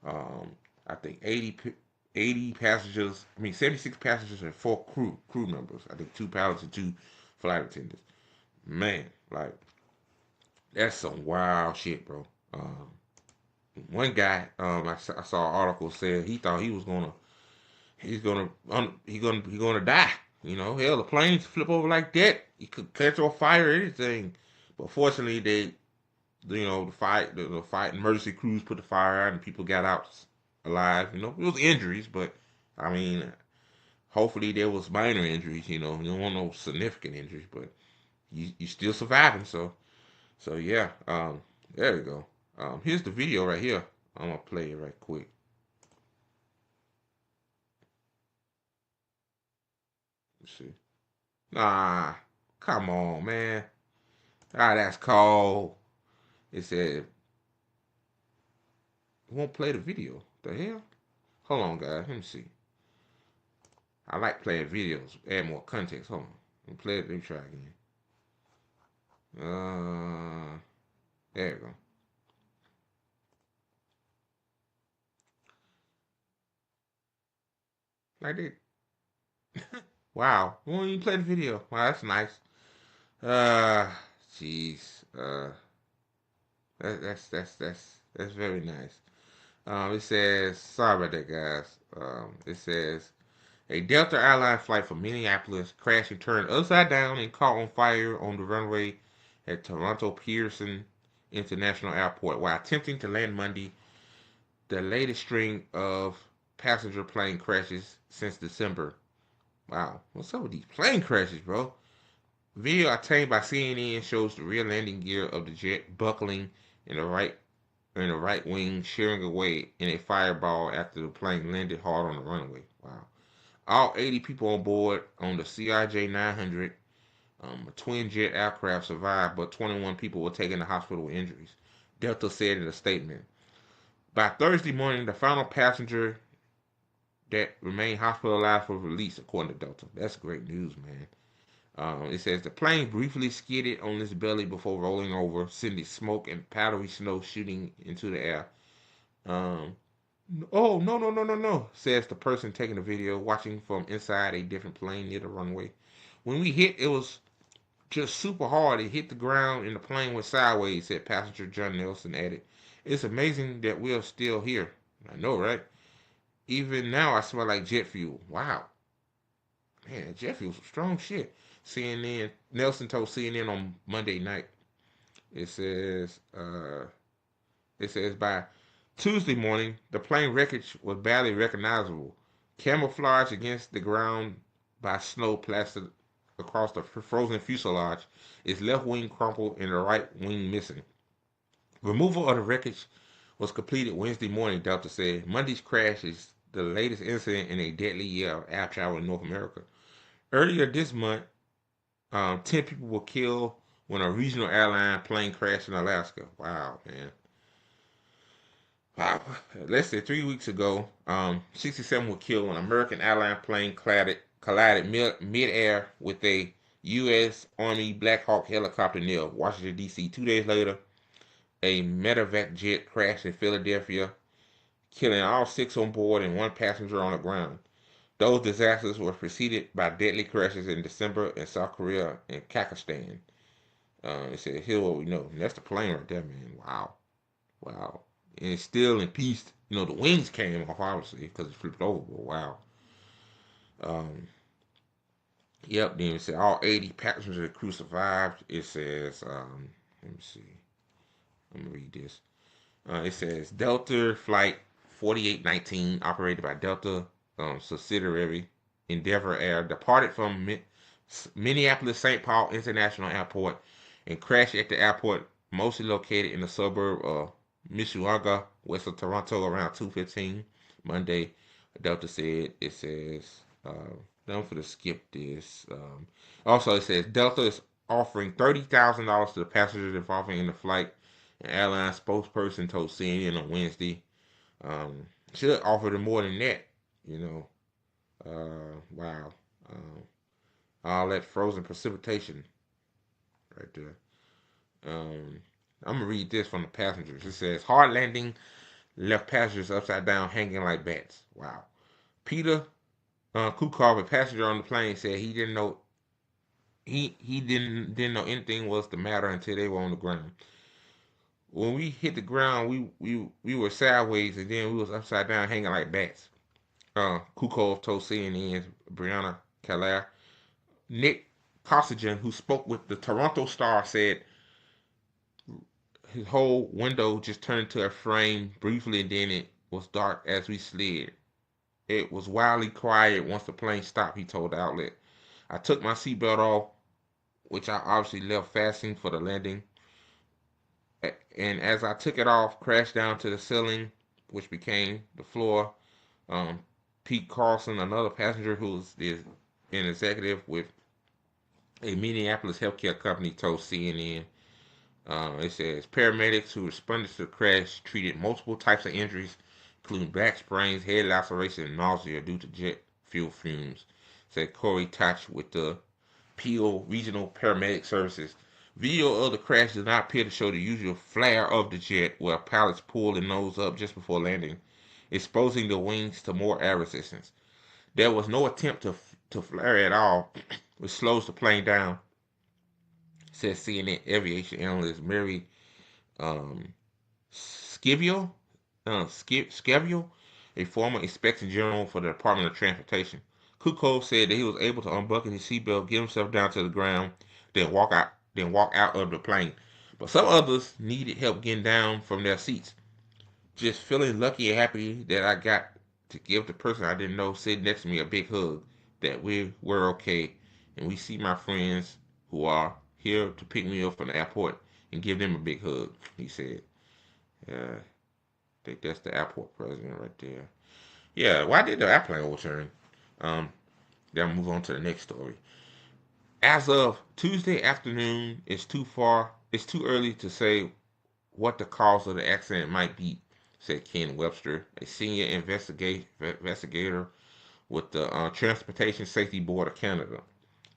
Um, I think 80 passengers. I mean 76 passengers and four crew members. I think two pilots and two flight attendants. Man, like that's some wild shit, bro. One guy, I saw an article said he thought he's gonna die. Hell, the planes flip over like that. He could catch on fire or anything. But fortunately, the fight emergency crews put the fire out and people got out alive. It was injuries, but I mean, hopefully there was minor injuries. You don't want no significant injuries, but you still surviving. So yeah, there we go. Here's the video right here. I'm gonna play it right quick. Let's see. Nah, come on, man. Ah, that's cold. It said it won't play the video. The hell? Hold on, guys. Let me see. I like playing videos. Add more context. Hold on. Let me play it. Let me try again. There we go. Like that. Wow. We won't even play the video. Wow, that's nice. Uh, jeez. That's very nice. It says, sorry about that, guys. It says a Delta airline flight from Minneapolis crashed and turned upside down and caught on fire on the runway at Toronto Pearson International Airport while attempting to land Monday, the latest string of passenger plane crashes since December. Wow, what's up with these plane crashes, bro? Video obtained by CNN shows the rear landing gear of the jet buckling in the right wing, shearing away in a fireball after the plane landed hard on the runway. Wow. All 80 people on board on the CRJ 900, a twin jet aircraft, survived, but 21 people were taken to hospital with injuries. Delta said in a statement. By Thursday morning, the final passenger that remained hospitalized was released, according to Delta. That's great news, man. It says the plane briefly skidded on its belly before rolling over, sending smoke and powdery snow shooting into the air. Um, oh, no, no, no, no, no, says the person taking the video, watching from inside a different plane near the runway. When we hit, it was just super hard. It hit the ground and the plane went sideways, said passenger John Nelson added. It's amazing that we're still here. I know, right? Even now, I smell like jet fuel. Wow. Man, jet fuel's some strong shit. CNN, Nelson told CNN on Monday night. It says, uh, it says by Tuesday morning, the plane wreckage was barely recognizable, camouflaged against the ground by snow plastered across the frozen fuselage. Its left wing crumpled and the right wing missing. Removal of the wreckage was completed Wednesday morning, Delta said. Monday's crash is the latest incident in a deadly year of air travel in North America. Earlier this month, 10 people were killed when a regional airline plane crashed in Alaska. Wow, man. Wow. Less than 3 weeks ago, 67 were killed when an American airline plane collided mid-air with a U.S. Army Black Hawk helicopter near Washington, D.C. 2 days later, a medevac jet crashed in Philadelphia, killing all six on board and one passenger on the ground. Those disasters were preceded by deadly crashes in December in South Korea and Kazakhstan. It said, here's what we know. And that's the plane right there, man. Wow. Wow. And it's still in peace. The wings came off, obviously, because it flipped over. But wow. Um, Yep, then it said all 80 passengers and crew survived. It says, let me see. Let me read this. It says Delta Flight 4819, operated by Delta subsidiary Endeavor Air, departed from Minneapolis St. Paul International Airport and crashed at the airport, mostly located in the suburb of Mississauga, west of Toronto, around 2:15 Monday. Delta said. It says, I'm going to skip this. Also, it says Delta is offering $30,000 to the passengers involved in the flight. An airline spokesperson told CNN on Wednesday. Should offer them more than that, you know. Wow. All that frozen precipitation right there. I'm gonna read this from the passengers. It says hard landing left passengers upside down, hanging like bats. Wow. Peter Kukov, a passenger on the plane, said he didn't know he didn't know anything was the matter until they were on the ground. When we hit the ground, we were sideways and then we was upside down, hanging like bats. Kukov told CNN's Brianna Calais. Nick Costigan, who spoke with the Toronto Star, said his whole window just turned to a frame briefly and then it was dark as we slid. It was wildly quiet once the plane stopped, he told the outlet. I took my seatbelt off, which I obviously left fastened for the landing. And as I took it off, crashed down to the ceiling, which became the floor. Pete Carlson, another passenger is an executive with a Minneapolis healthcare company, told CNN. It says paramedics who responded to the crash treated multiple types of injuries, including back sprains, head laceration, and nausea due to jet fuel fumes, said Corey Touch with the Peel Regional Paramedic Services. Video of the crash does not appear to show the usual flare of the jet, where pilots pull the nose up just before landing, exposing the wings to more air resistance. There was no attempt to flare at all, which slows the plane down, says CNN aviation analyst Mary Scivio, Scivio, a former inspector general for the Department of Transportation. Kukov said that he was able to unbuckle his seatbelt, get himself down to the ground, then walk out of the plane. But some others needed help getting down from their seats. Just feeling lucky and happy that I got to give the person I didn't know sitting next to me a big hug, that we were okay, and we see my friends who are here to pick me up from the airport and give them a big hug, he said. I think that's the airport president right there. Yeah, why did the airplane overturn? Then I'll move on to the next story. As of Tuesday afternoon, it's too early to say what the cause of the accident might be, said Ken Webster, a senior investigator with the Transportation Safety Board of Canada.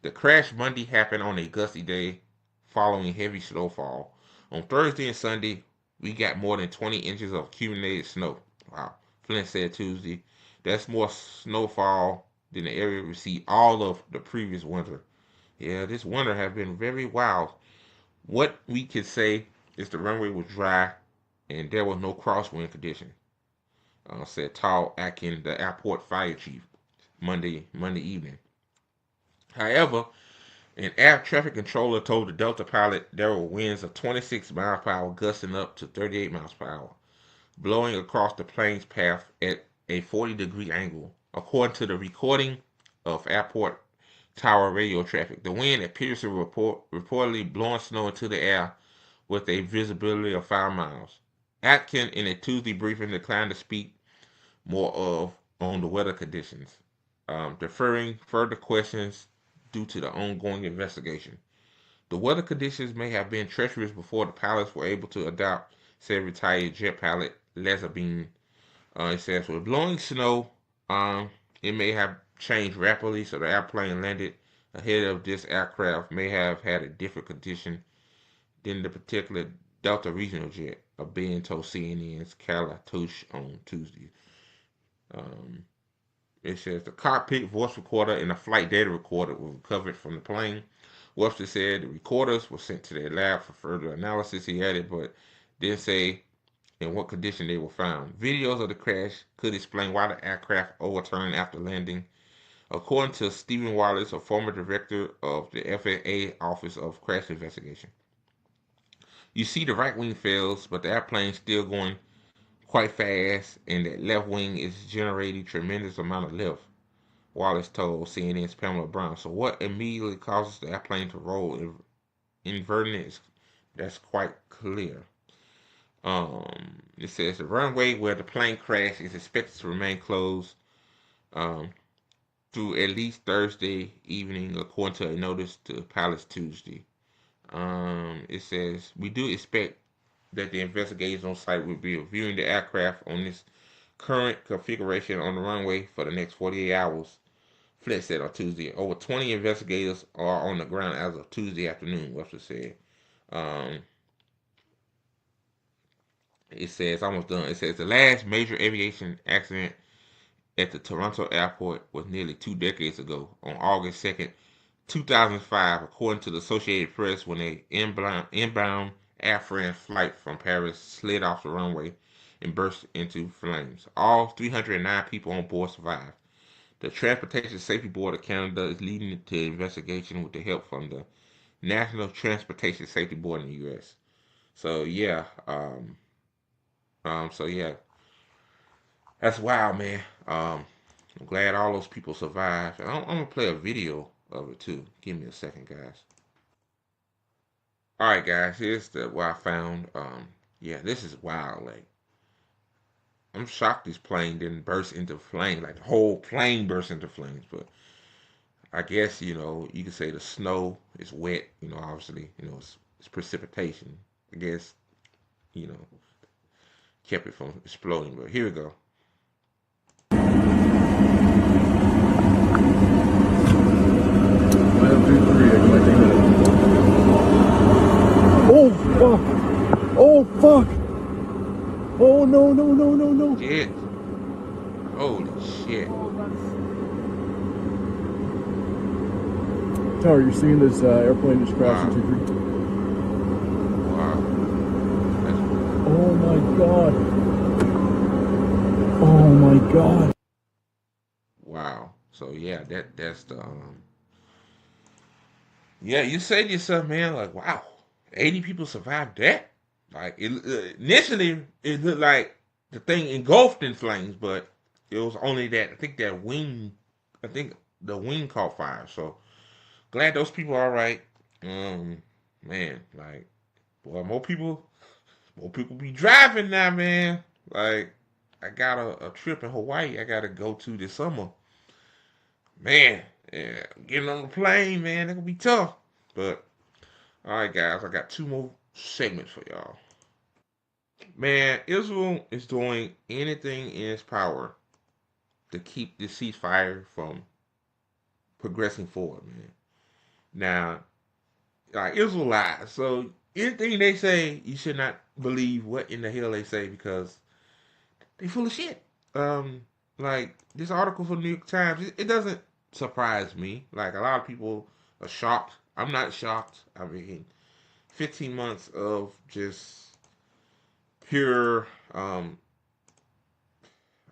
The crash Monday happened on a gusty day following heavy snowfall. On Thursday and Sunday, we got more than 20 inches of accumulated snow. Wow. Flint said Tuesday. That's more snowfall than the area received all of the previous winter. Yeah, this winter has been very wild. What we could say is the runway was dry and there was no crosswind condition, said Tal Atkin, the airport fire chief, Monday evening. However, an air traffic controller told the Delta pilot there were winds of 26 miles per hour gusting up to 38 miles per hour, blowing across the plane's path at a 40-degree angle. According to the recording of airport tower radio traffic, the wind appears to reportedly blowing snow into the air with a visibility of 5 miles. Atkin, in a Tuesday briefing, declined to speak on the weather conditions, deferring further questions due to the ongoing investigation. The weather conditions may have been treacherous before the pilots were able to adapt, said retired jet pilot Leslie Bean. It says, with blowing snow, it may have changed rapidly, so the airplane landed ahead of this aircraft may have had a different condition than the particular Delta regional jet, a Ben told CNN's Kala Touche on Tuesday. It says the cockpit voice recorder and the flight data recorder were recovered from the plane. Webster said the recorders were sent to their lab for further analysis, he added, but didn't say in what condition they were found. Videos of the crash could explain why the aircraft overturned after landing. according to Stephen Wallace, a former director of the FAA Office of Crash Investigation. You see the right wing fails, but the airplane's still going quite fast, and that left wing is generating tremendous amount of lift, Wallace told CNN's Pamela Brown. So what immediately causes the airplane to roll inverted? That's quite clear. It says the runway where the plane crashed is expected to remain closed um, through at least Thursday evening, according to a notice to pilots Tuesday. It says we do expect that the investigators on site will be reviewing the aircraft on this current configuration on the runway for the next 48 hours. Flett said on Tuesday. Over 20 investigators are on the ground as of Tuesday afternoon, Webster said. Um, it says, almost done. It says the last major aviation accident at the Toronto airport was nearly 2 decades ago, on August 2nd, 2005, according to the Associated Press, when an inbound Air France flight from Paris slid off the runway and burst into flames. All 309 people on board survived. The Transportation Safety Board of Canada is leading the investigation with the help from the National Transportation Safety Board in the U.S. So yeah, that's wild, man. I'm glad all those people survived. I'm gonna play a video of it too. Give me a second, guys. All right, guys. Here's what I found. Yeah, this is wild. Like, I'm shocked this plane didn't burst into flames. Like the whole plane burst into flames. But I guess you could say the snow is wet. Obviously, it's precipitation. I guess you know kept it from exploding. But here we go. Oh fuck! Oh fuck! Oh no no no no no! Shit! Holy shit! Tower, you're seeing this airplane just crash into three. Wow! Oh my god! Oh my god! Wow! So yeah, that's the Yeah, you say to yourself, man, like, wow, 80 people survived that. Like, initially, it looked like the thing engulfed in flames, but it was only that, I think the wing caught fire. So, glad those people are all right. Man, like, boy, more people be driving now, man. Like, I got a trip in Hawaii I got to go to this summer. Man, yeah, getting on the plane, man, that gonna be tough. But all right, guys, I got two more segments for y'all. Man, Israel is doing anything in its power to keep the ceasefire from progressing forward, man. Now, like Israel lies, so anything they say, you should not believe what in the hell they say because they full of shit. Um, like this article from the New York Times, it doesn't surprise me. Like a lot of people are shocked. I'm not shocked. I mean, 15 months of just pure. I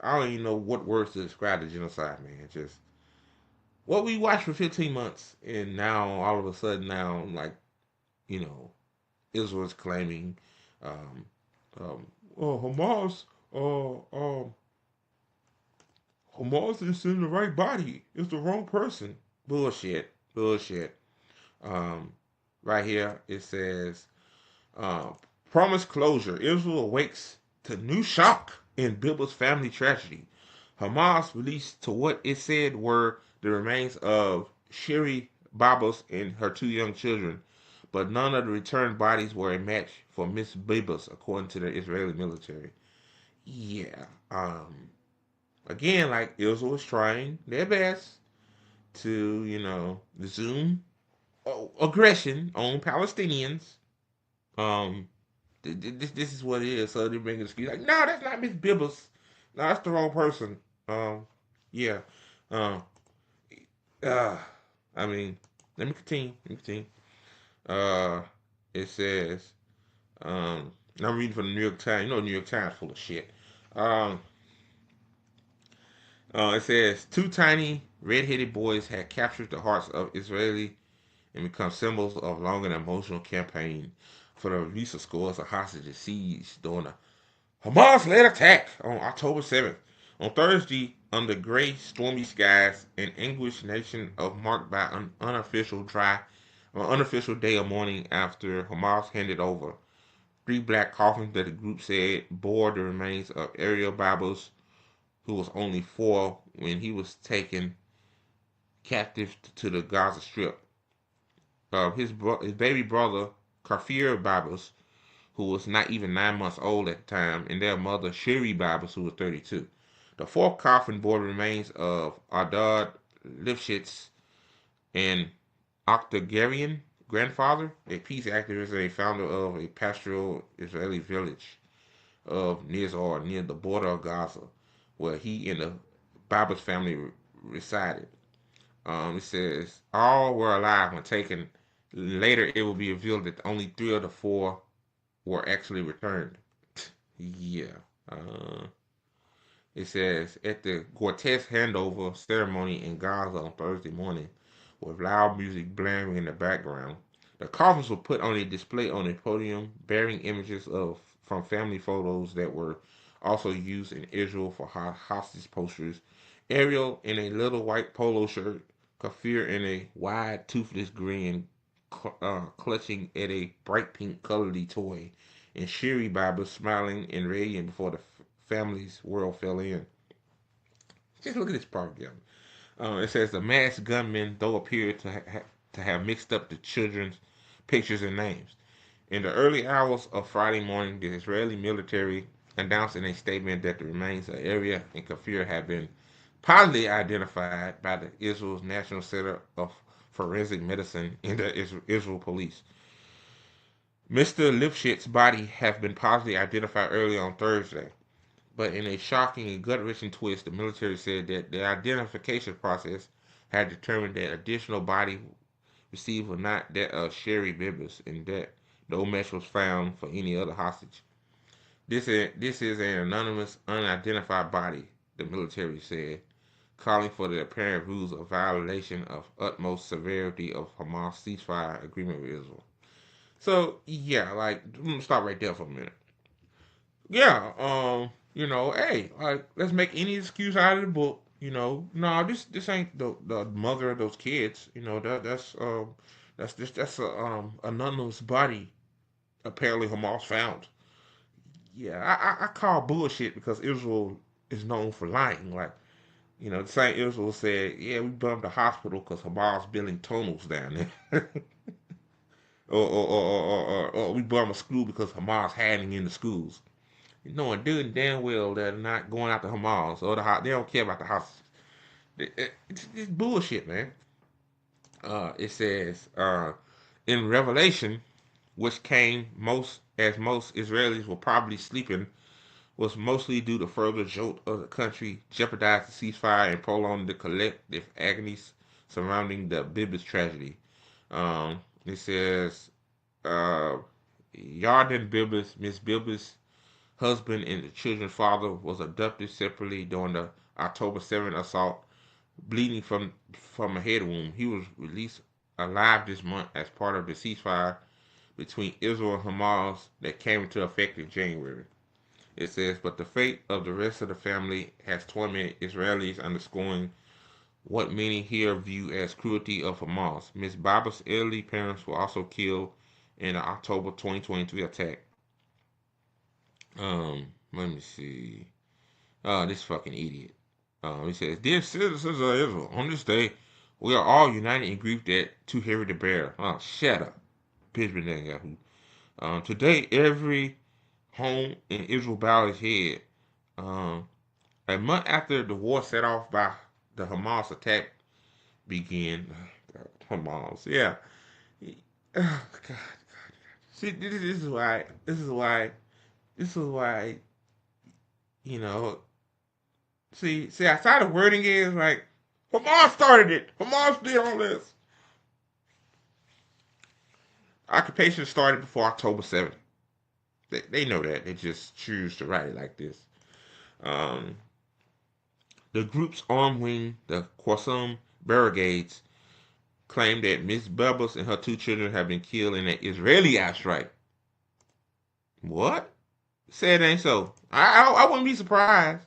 don't even know what words to describe the genocide, man. Just what we watched for 15 months, and now all of a sudden, now like you know, Israel's claiming, um, um, oh Hamas, Hamas is in the right body. It's the wrong person. Bullshit. Bullshit. Um, right here it says, uh, promise closure. Israel awakes to new shock in Biblia's family tragedy. Hamas released to what it said were the remains of Shiri Babos and her two young children, but none of the returned bodies were a match for Miss Babos, according to the Israeli military. Yeah. Again, like Israel was trying their best to, resume aggression on Palestinians. Um, this is what it is. So they bring an excuse like, no, that's not Miss Bibbers. No, that's the wrong person. Yeah. Um, uh, I mean, let me continue. Uh, it says, I'm reading from the New York Times. You know, the New York Times full of shit. It says two tiny red-headed boys had captured the hearts of Israeli and become symbols of long and emotional campaign for the release of scores of hostages seized during a Hamas-led attack on October 7th. On Thursday, under gray, stormy skies, an anguished nation of marked by an unofficial day of mourning after Hamas handed over 3 black coffins that the group said bore the remains of Ariel Babos, who was only 4 when he was taken captive to the Gaza Strip. His baby brother, Kafir Babos, who was not even 9 months old at the time, and their mother, Shiri Babos, who was 32. The 4th coffin bore the remains of Ardad Lifshitz, an octogenarian grandfather, a peace activist, and a founder of a pastoral Israeli village of Nizar near the border of Gaza, where he and the Babos family resided. It says all were alive when taken. Later, it will be revealed that only 3 of the 4 were actually returned. Yeah. It says at the Cortez handover ceremony in Gaza on Thursday morning, with loud music blaring in the background, the coffins were put on a display on a podium bearing images of from family photos that were also used in Israel for hostage posters. Ariel in a little white polo shirt, Kafir in a wide toothless grin, clutching at a bright pink colored toy, and Shiri Baba smiling and radiant before the family's world fell in. Just look at this part again. It says the masked gunmen, though, appeared to have mixed up the children's pictures and names. In the early hours of Friday morning, the Israeli military announced in a statement that the remains of Ariel and Kafir had been positively identified by the Israel's National Center of Forensic Medicine and the Israel police. Mr. Lifshitz's body had been positively identified early on Thursday, but in a shocking and gut-wrenching twist, the military said that the identification process had determined that additional body received were not that of Sherry Bibbers, and that no match was found for any other hostage. This is an anonymous, unidentified body, the military said, calling for the apparent rules of violation of utmost severity of Hamas ceasefire agreement with Israel. So yeah, like I'm gonna stop right there for a minute. Yeah, hey, like let's make any excuse out of the book. No, this ain't the mother of those kids. That's a anonymous body apparently Hamas found. Yeah, I call bullshit because Israel is known for lying. Like, the same Israel said, yeah, we bombed the hospital because Hamas building tunnels down there. or we bombed a school because Hamas hiding in the schools. Knowing good and damn well they're not going after Hamas or they don't care about the hostages. It's bullshit, man. It says in Revelation, which came most Israelis were probably sleeping, was mostly due to further jolt of the country, jeopardized the ceasefire and prolonged the collective agonies surrounding the Bibbis tragedy. It says Yarden Bibbis, Miss Bibbis' husband and the children's father, was abducted separately during the October 7th assault, bleeding from a head wound. He was released alive this month as part of the ceasefire between Israel and Hamas that came into effect in January. It says, but the fate of the rest of the family has tormented Israelis, underscoring what many here view as cruelty of Hamas. Ms. Baba's elderly parents were also killed in the October 2023 attack. Let me see. This fucking idiot. He says, dear citizens of Israel, on this day, we are all united in grief that too heavy to bear. Oh, shut up, Benjamin Netanyahu. Today, every home in Israel bowed its head. A month after the war set off by the Hamas attack began, Hamas, yeah. Oh, God. See, this is why, outside the wording is like, Hamas started it. Hamas did all this. Occupation started before October 7th. They know that. They just choose to write it like this. The group's armed wing, the Qassam Brigades, claimed that Miss Bubbles and her 2 children have been killed in an Israeli airstrike. What? Said ain't so. I wouldn't be surprised.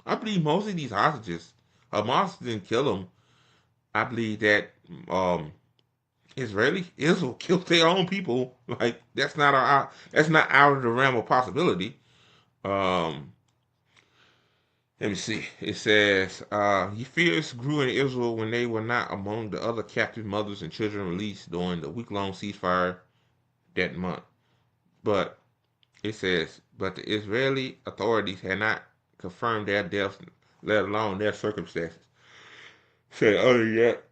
I believe most of these hostages, Hamas didn't kill them. I believe that um, Israel killed their own people. Like that's not out of the realm of possibility. Um, Let me see. It says, fears grew in Israel when they were not among the other captive mothers and children released during the week-long ceasefire that month. But it says, but the Israeli authorities had not confirmed their deaths, let alone their circumstances. Said other yet,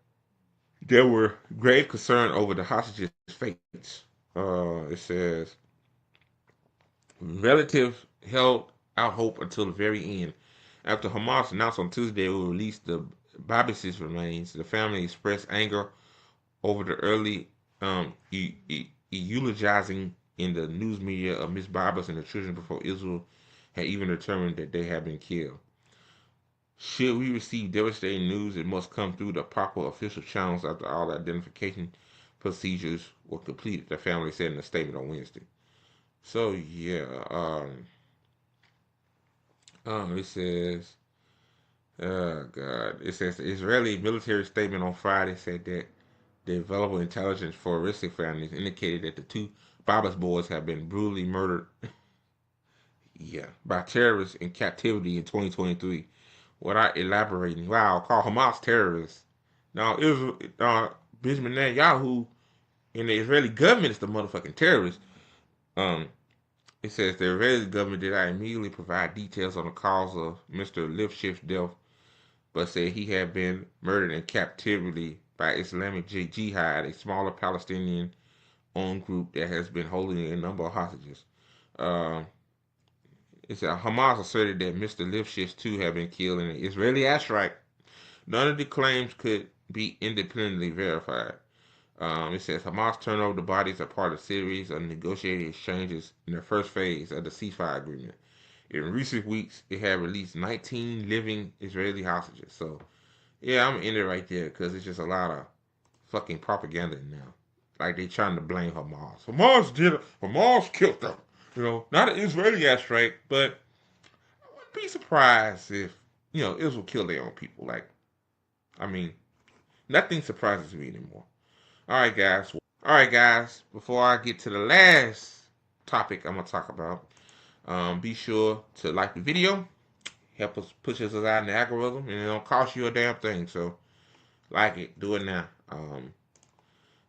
there were grave concern over the hostages' fates. It says, relatives held out hope until the very end. After Hamas announced on Tuesday it will release the Babis's remains, the family expressed anger over the early eulogizing in the news media of Miss Babis and the children before Israel had even determined that they had been killed. Should we receive devastating news, it must come through the proper official channels after all identification procedures were completed, the family said in a statement on Wednesday. So, yeah, it says, oh God, it says the Israeli military statement on Friday said that the available intelligence for arrested families indicated that the 2 Babas boys have been brutally murdered, yeah, by terrorists in captivity in 2023, without elaborating. Wow, call Hamas terrorists. Now, Israel, Benjamin Netanyahu and the Israeli government is the motherfucking terrorists. Um, It says the Israeli government did not immediately provide details on the cause of Mr. Lifshit's death, but said he had been murdered in captivity by Islamic Jihad, a smaller Palestinian-owned group that has been holding a number of hostages. Uh, it said Hamas asserted that Mr. Lifshitz too had been killed in an Israeli airstrike. None of the claims could be independently verified. It says Hamas turned over the bodies as part of a series of negotiated exchanges in the first phase of the ceasefire agreement. In recent weeks, it had released 19 living Israeli hostages. So, yeah, I'm in it right there because it's just a lot of fucking propaganda now. Like they trying to blame Hamas. Hamas did it. Hamas killed them. You know, not an Israeli airstrike, but I wouldn't be surprised if Israel killed their own people. Like, I mean, nothing surprises me anymore. All right, guys. Before I get to the last topic I'm going to talk about, be sure to like the video. Help us push us out in the algorithm. And it don't cost you a damn thing. So, like it. Do it now.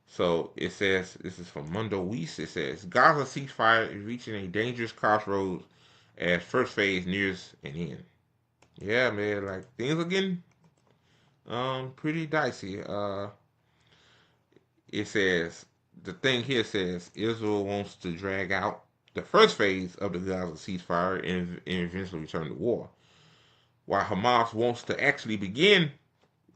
So, it says, this is from Mundo Weiss. It says, Gaza ceasefire is reaching a dangerous crossroads as first phase nears an end. Yeah, man. Like, things are getting pretty dicey. It says, the thing here says Israel wants to drag out the first phase of the Gaza ceasefire and eventually return to war, while Hamas wants to actually begin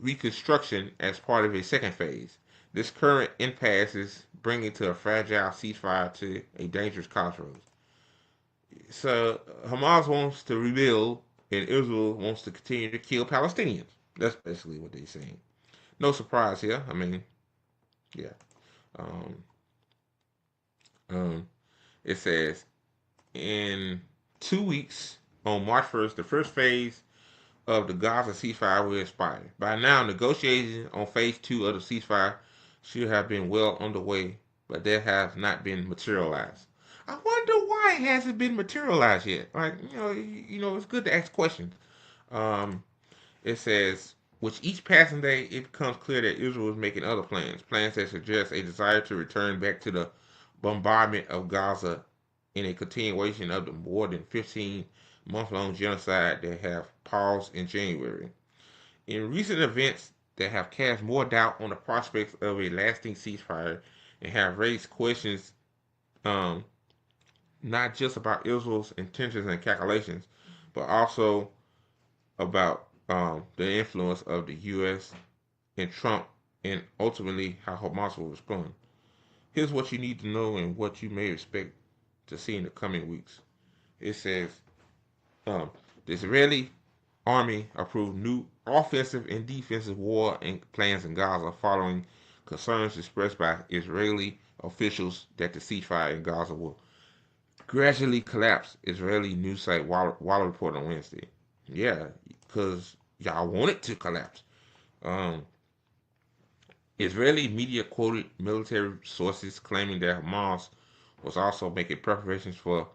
reconstruction as part of a second phase. This current impasse is bringing to a fragile ceasefire to a dangerous crossroads. So Hamas wants to rebuild, and Israel wants to continue to kill Palestinians. That's basically what they're saying. No surprise here. I mean, yeah. Um, um, it says in 2 weeks, on March 1st, the first phase of the Gaza ceasefire will expire. By now, negotiations on phase 2 of the ceasefire should have been well underway, but that has not been materialized. I wonder why it hasn't been materialized yet. Like, it's good to ask questions. Um, it says, with each passing day, it becomes clear that Israel is making other plans that suggest a desire to return back to the bombardment of Gaza in a continuation of the more than 15-month-long genocide that have paused in January. In recent events that have cast more doubt on the prospects of a lasting ceasefire and have raised questions not just about Israel's intentions and calculations, but also about the influence of the U.S. and Trump and ultimately how Hamas will respond. Here's what you need to know and what you may expect to see in the coming weeks. It says the Israeli army approved new offensive and defensive war plans in Gaza following concerns expressed by Israeli officials that the ceasefire in Gaza will gradually collapse. Israeli news site Walla reported on Wednesday. Yeah, because y'all want it to collapse. Um, Israeli media quoted military sources claiming that Hamas was also making preparations for.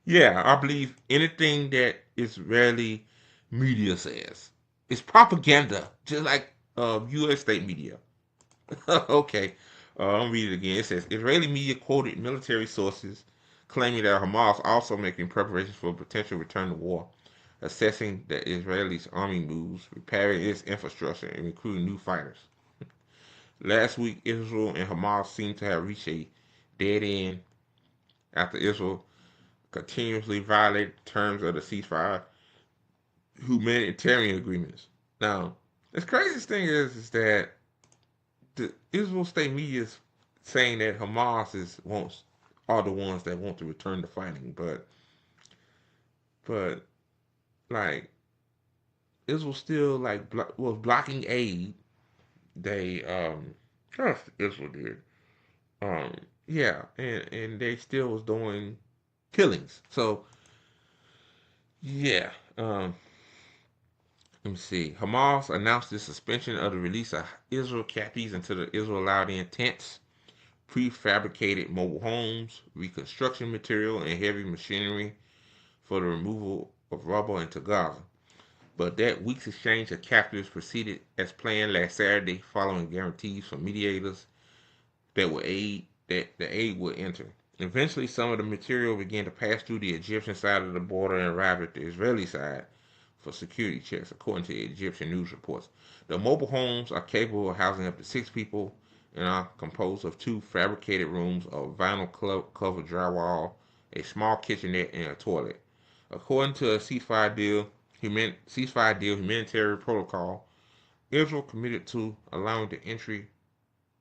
Yeah, I believe anything that Israeli media says. It's propaganda, just like U.S. state media. Okay, I'll read it again. It says Israeli media quoted military sources claiming that Hamas also making preparations for a potential return to war, assessing the Israelis' army moves, repairing its infrastructure, and recruiting new fighters. Last week, Israel and Hamas seemed to have reached a dead end after Israel continuously violated terms of the ceasefire humanitarian agreements. Now, the craziest thing is that the Israel state media is saying that Hamas are the ones that want to return to fighting, but like Israel still like was blocking aid. They Israel did um yeah, and they still was doing killings. So yeah, let me see. Hamas announced the suspension of the release of Israel captives until the Israel allowed in tents, prefabricated mobile homes, reconstruction material, and heavy machinery for the removal of rubble into Gaza. But that week's exchange of captives proceeded as planned last Saturday, following guarantees from mediators that the aid would enter. Eventually, some of the material began to pass through the Egyptian side of the border and arrived at the Israeli side for security checks, according to Egyptian news reports. The mobile homes are capable of housing up to 6 people and are composed of 2 fabricated rooms of vinyl covered drywall, a small kitchenette, and a toilet. According to a ceasefire deal humanitarian protocol, Israel committed to allowing the entry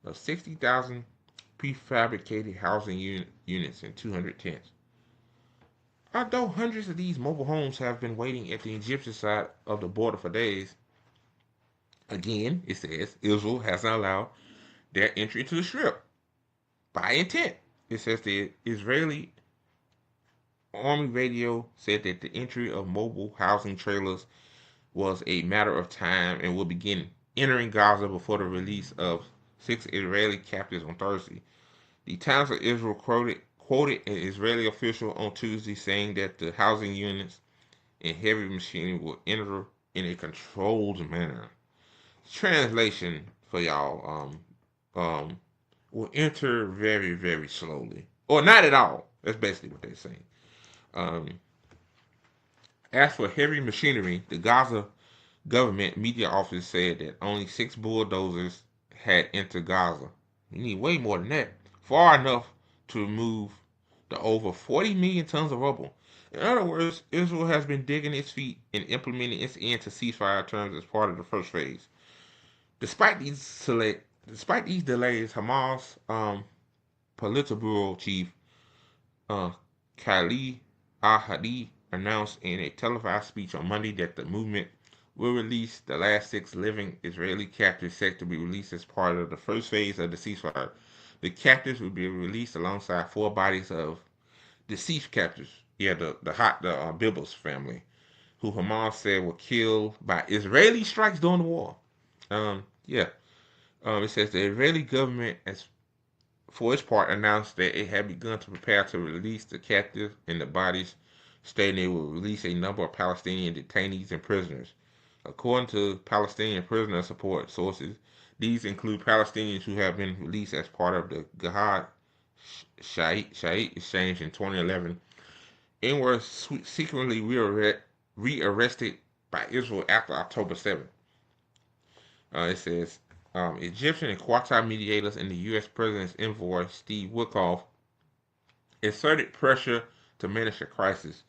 of 60,000 prefabricated housing units and 200 tents. Although hundreds of these mobile homes have been waiting at the Egyptian side of the border for days, again, it says Israel hasn't allowed their entry into the Strip by intent. It says the Israeli Army radio said that the entry of mobile housing trailers was a matter of time and will begin entering Gaza before the release of 6 Israeli captives on Thursday. The Times of Israel quoted an Israeli official on Tuesday saying that the housing units and heavy machinery will enter in a controlled manner. Translation for y'all, will enter very, very slowly. Or not at all. That's basically what they're saying. Um, as for heavy machinery, the Gaza government media office said that only 6 bulldozers had entered Gaza. You need way more than that. Far enough to remove the over 40 million tons of rubble. In other words, Israel has been digging its feet and implementing its end to ceasefire terms as part of the first phase. Despite these delays, Hamas Politburo chief Khalid al-Hadi announced in a televised speech on Monday that the movement will release the last 6 living Israeli captives set to be released as part of the first phase of the ceasefire. The captives will be released alongside 4 bodies of deceased captives. Yeah, the Biblos family, who Hamas said were killed by Israeli strikes during the war. Yeah. It says the Israeli government, as for its part, announced that it had begun to prepare to release the captives and the bodies, stating it will release a number of Palestinian detainees and prisoners. According to Palestinian prisoner support sources, these include Palestinians who have been released as part of the Gahad Shaheed exchange in 2011 and were secretly rearrested by Israel after October 7th. It says Egyptian and Qatar mediators and the U.S. President's envoy, Steve Witkoff, exerted pressure to manage the crisis.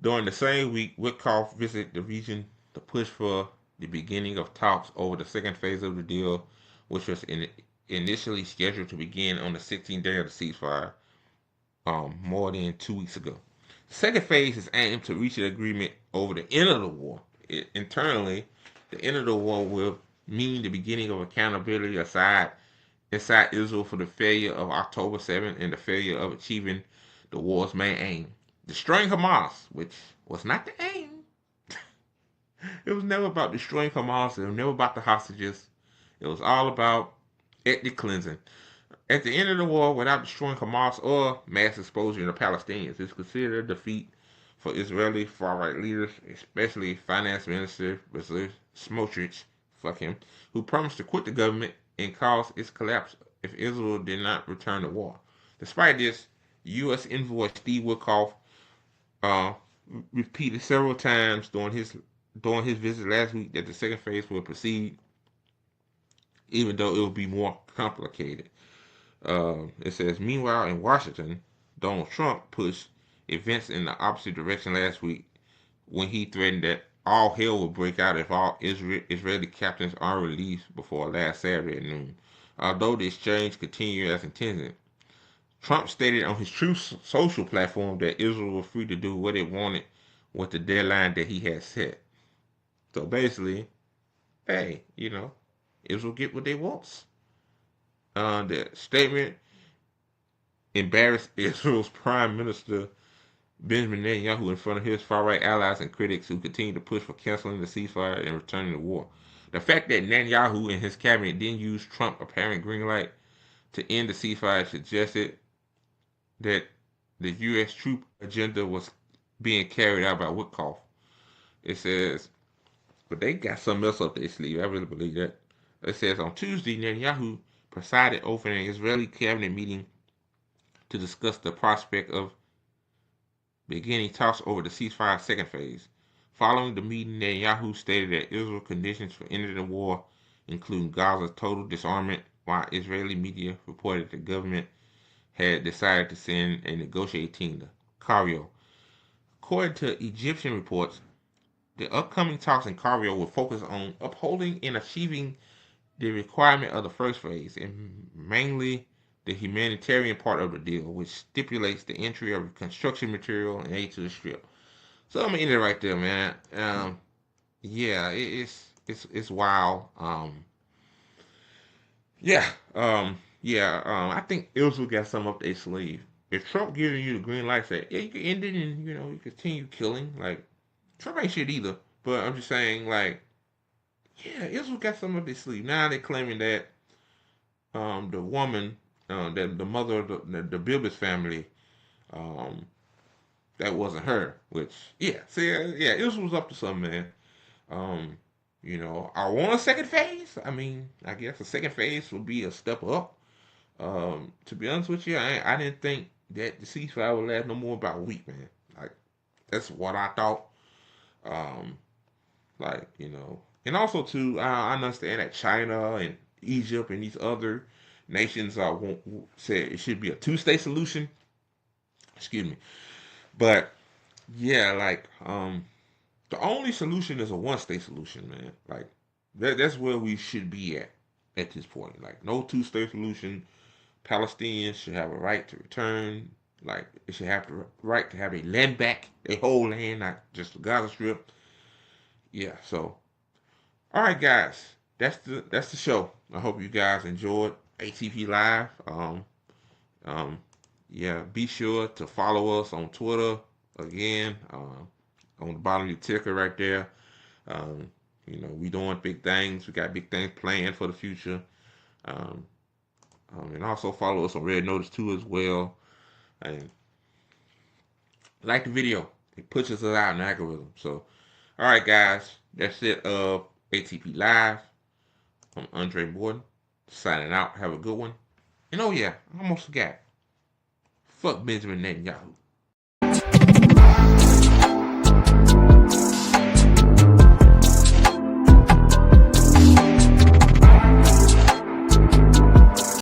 During the same week, Witkoff visited the region to push for the beginning of talks over the second phase of the deal, which was initially scheduled to begin on the 16th day of the ceasefire, more than 2 weeks ago. Second phase is aimed to reach an agreement over the end of the war. Internally, the end of the war will mean the beginning of accountability inside Israel for the failure of October 7th and the failure of achieving the war's main aim. Destroying Hamas, which was not the aim. It was never about destroying Hamas. It was never about the hostages. It was all about ethnic cleansing. At the end of the war, without destroying Hamas or mass exposure of Palestinians, it's considered a defeat for Israeli far-right leaders, especially Finance Minister Bezalel Smotrich, fuck him, who promised to quit the government and cause its collapse if Israel did not return to war. Despite this, U.S. envoy Steve Witkoff uh, repeated several times during his visit last week that the second phase will proceed, even though it will be more complicated. It says, meanwhile, in Washington, Donald Trump pushed events in the opposite direction last week when he threatened that all hell would break out if all Israeli captains are released before last Saturday at noon. Although the exchange continued as intended, Trump stated on his Truth Social platform that Israel was free to do what it wanted with the deadline that he had set. So basically, hey, Israel get what they want. The statement embarrassed Israel's Prime Minister Benjamin Netanyahu in front of his far-right allies and critics who continue to push for canceling the ceasefire and returning to war. The fact that Netanyahu and his cabinet didn't use Trump's apparent green light to end the ceasefire suggested that the U.S. troop agenda was being carried out by Witkoff. It says, but they got something else up their sleeve. I really believe that. It says, on Tuesday, Netanyahu presided over an Israeli cabinet meeting to discuss the prospect of beginning talks over the ceasefire second phase. Following the meeting, Netanyahu stated that Israel's conditions for ending the war, including Gaza's total disarmament, while Israeli media reported the government had decided to send a negotiating team to Cairo. According to Egyptian reports, the upcoming talks in Cairo will focus on upholding and achieving the requirement of the first phase, and mainly the humanitarian part of the deal, which stipulates the entry of construction material and aid to the Strip. So I'm gonna end it right there, man. Yeah, it's wild. I think Israel got something up their sleeve. If Trump giving you the green light, say, yeah, you can end it and you continue killing. Like, Trump ain't shit either. But I'm just saying, like, yeah, Israel got something up their sleeve. Now they're claiming that the woman, that the mother of the Bibbis family, that wasn't her. Which, yeah, see, yeah, Israel's up to something, man. I want a second phase. I mean, I guess a second phase would be a step up. To be honest with you, I didn't think that the ceasefire would last no more about a week, man. Like, that's what I thought. And also too, I understand that China and Egypt and these other nations say it should be a two-state solution. Excuse me, but yeah, like the only solution is a one-state solution, man. Like that's where we should be at this point. Like no two-state solution. Palestinians should have a right to return. Like they should have the right to have their land back, their whole land, not just the Gaza Strip. Yeah. So, all right, guys, that's the show. I hope you guys enjoyed ATP Live. Yeah, be sure to follow us on Twitter again. On the bottom of your ticker right there. We doing big things. We got big things planned for the future. And also follow us on Red Notice too as well. And like the video. It pushes us out in the algorithm. So, all right, guys. That's it of ATP Live. I'm Andre Morton. Signing out. Have a good one. And oh yeah, I almost forgot. Fuck Benjamin Netanyahu.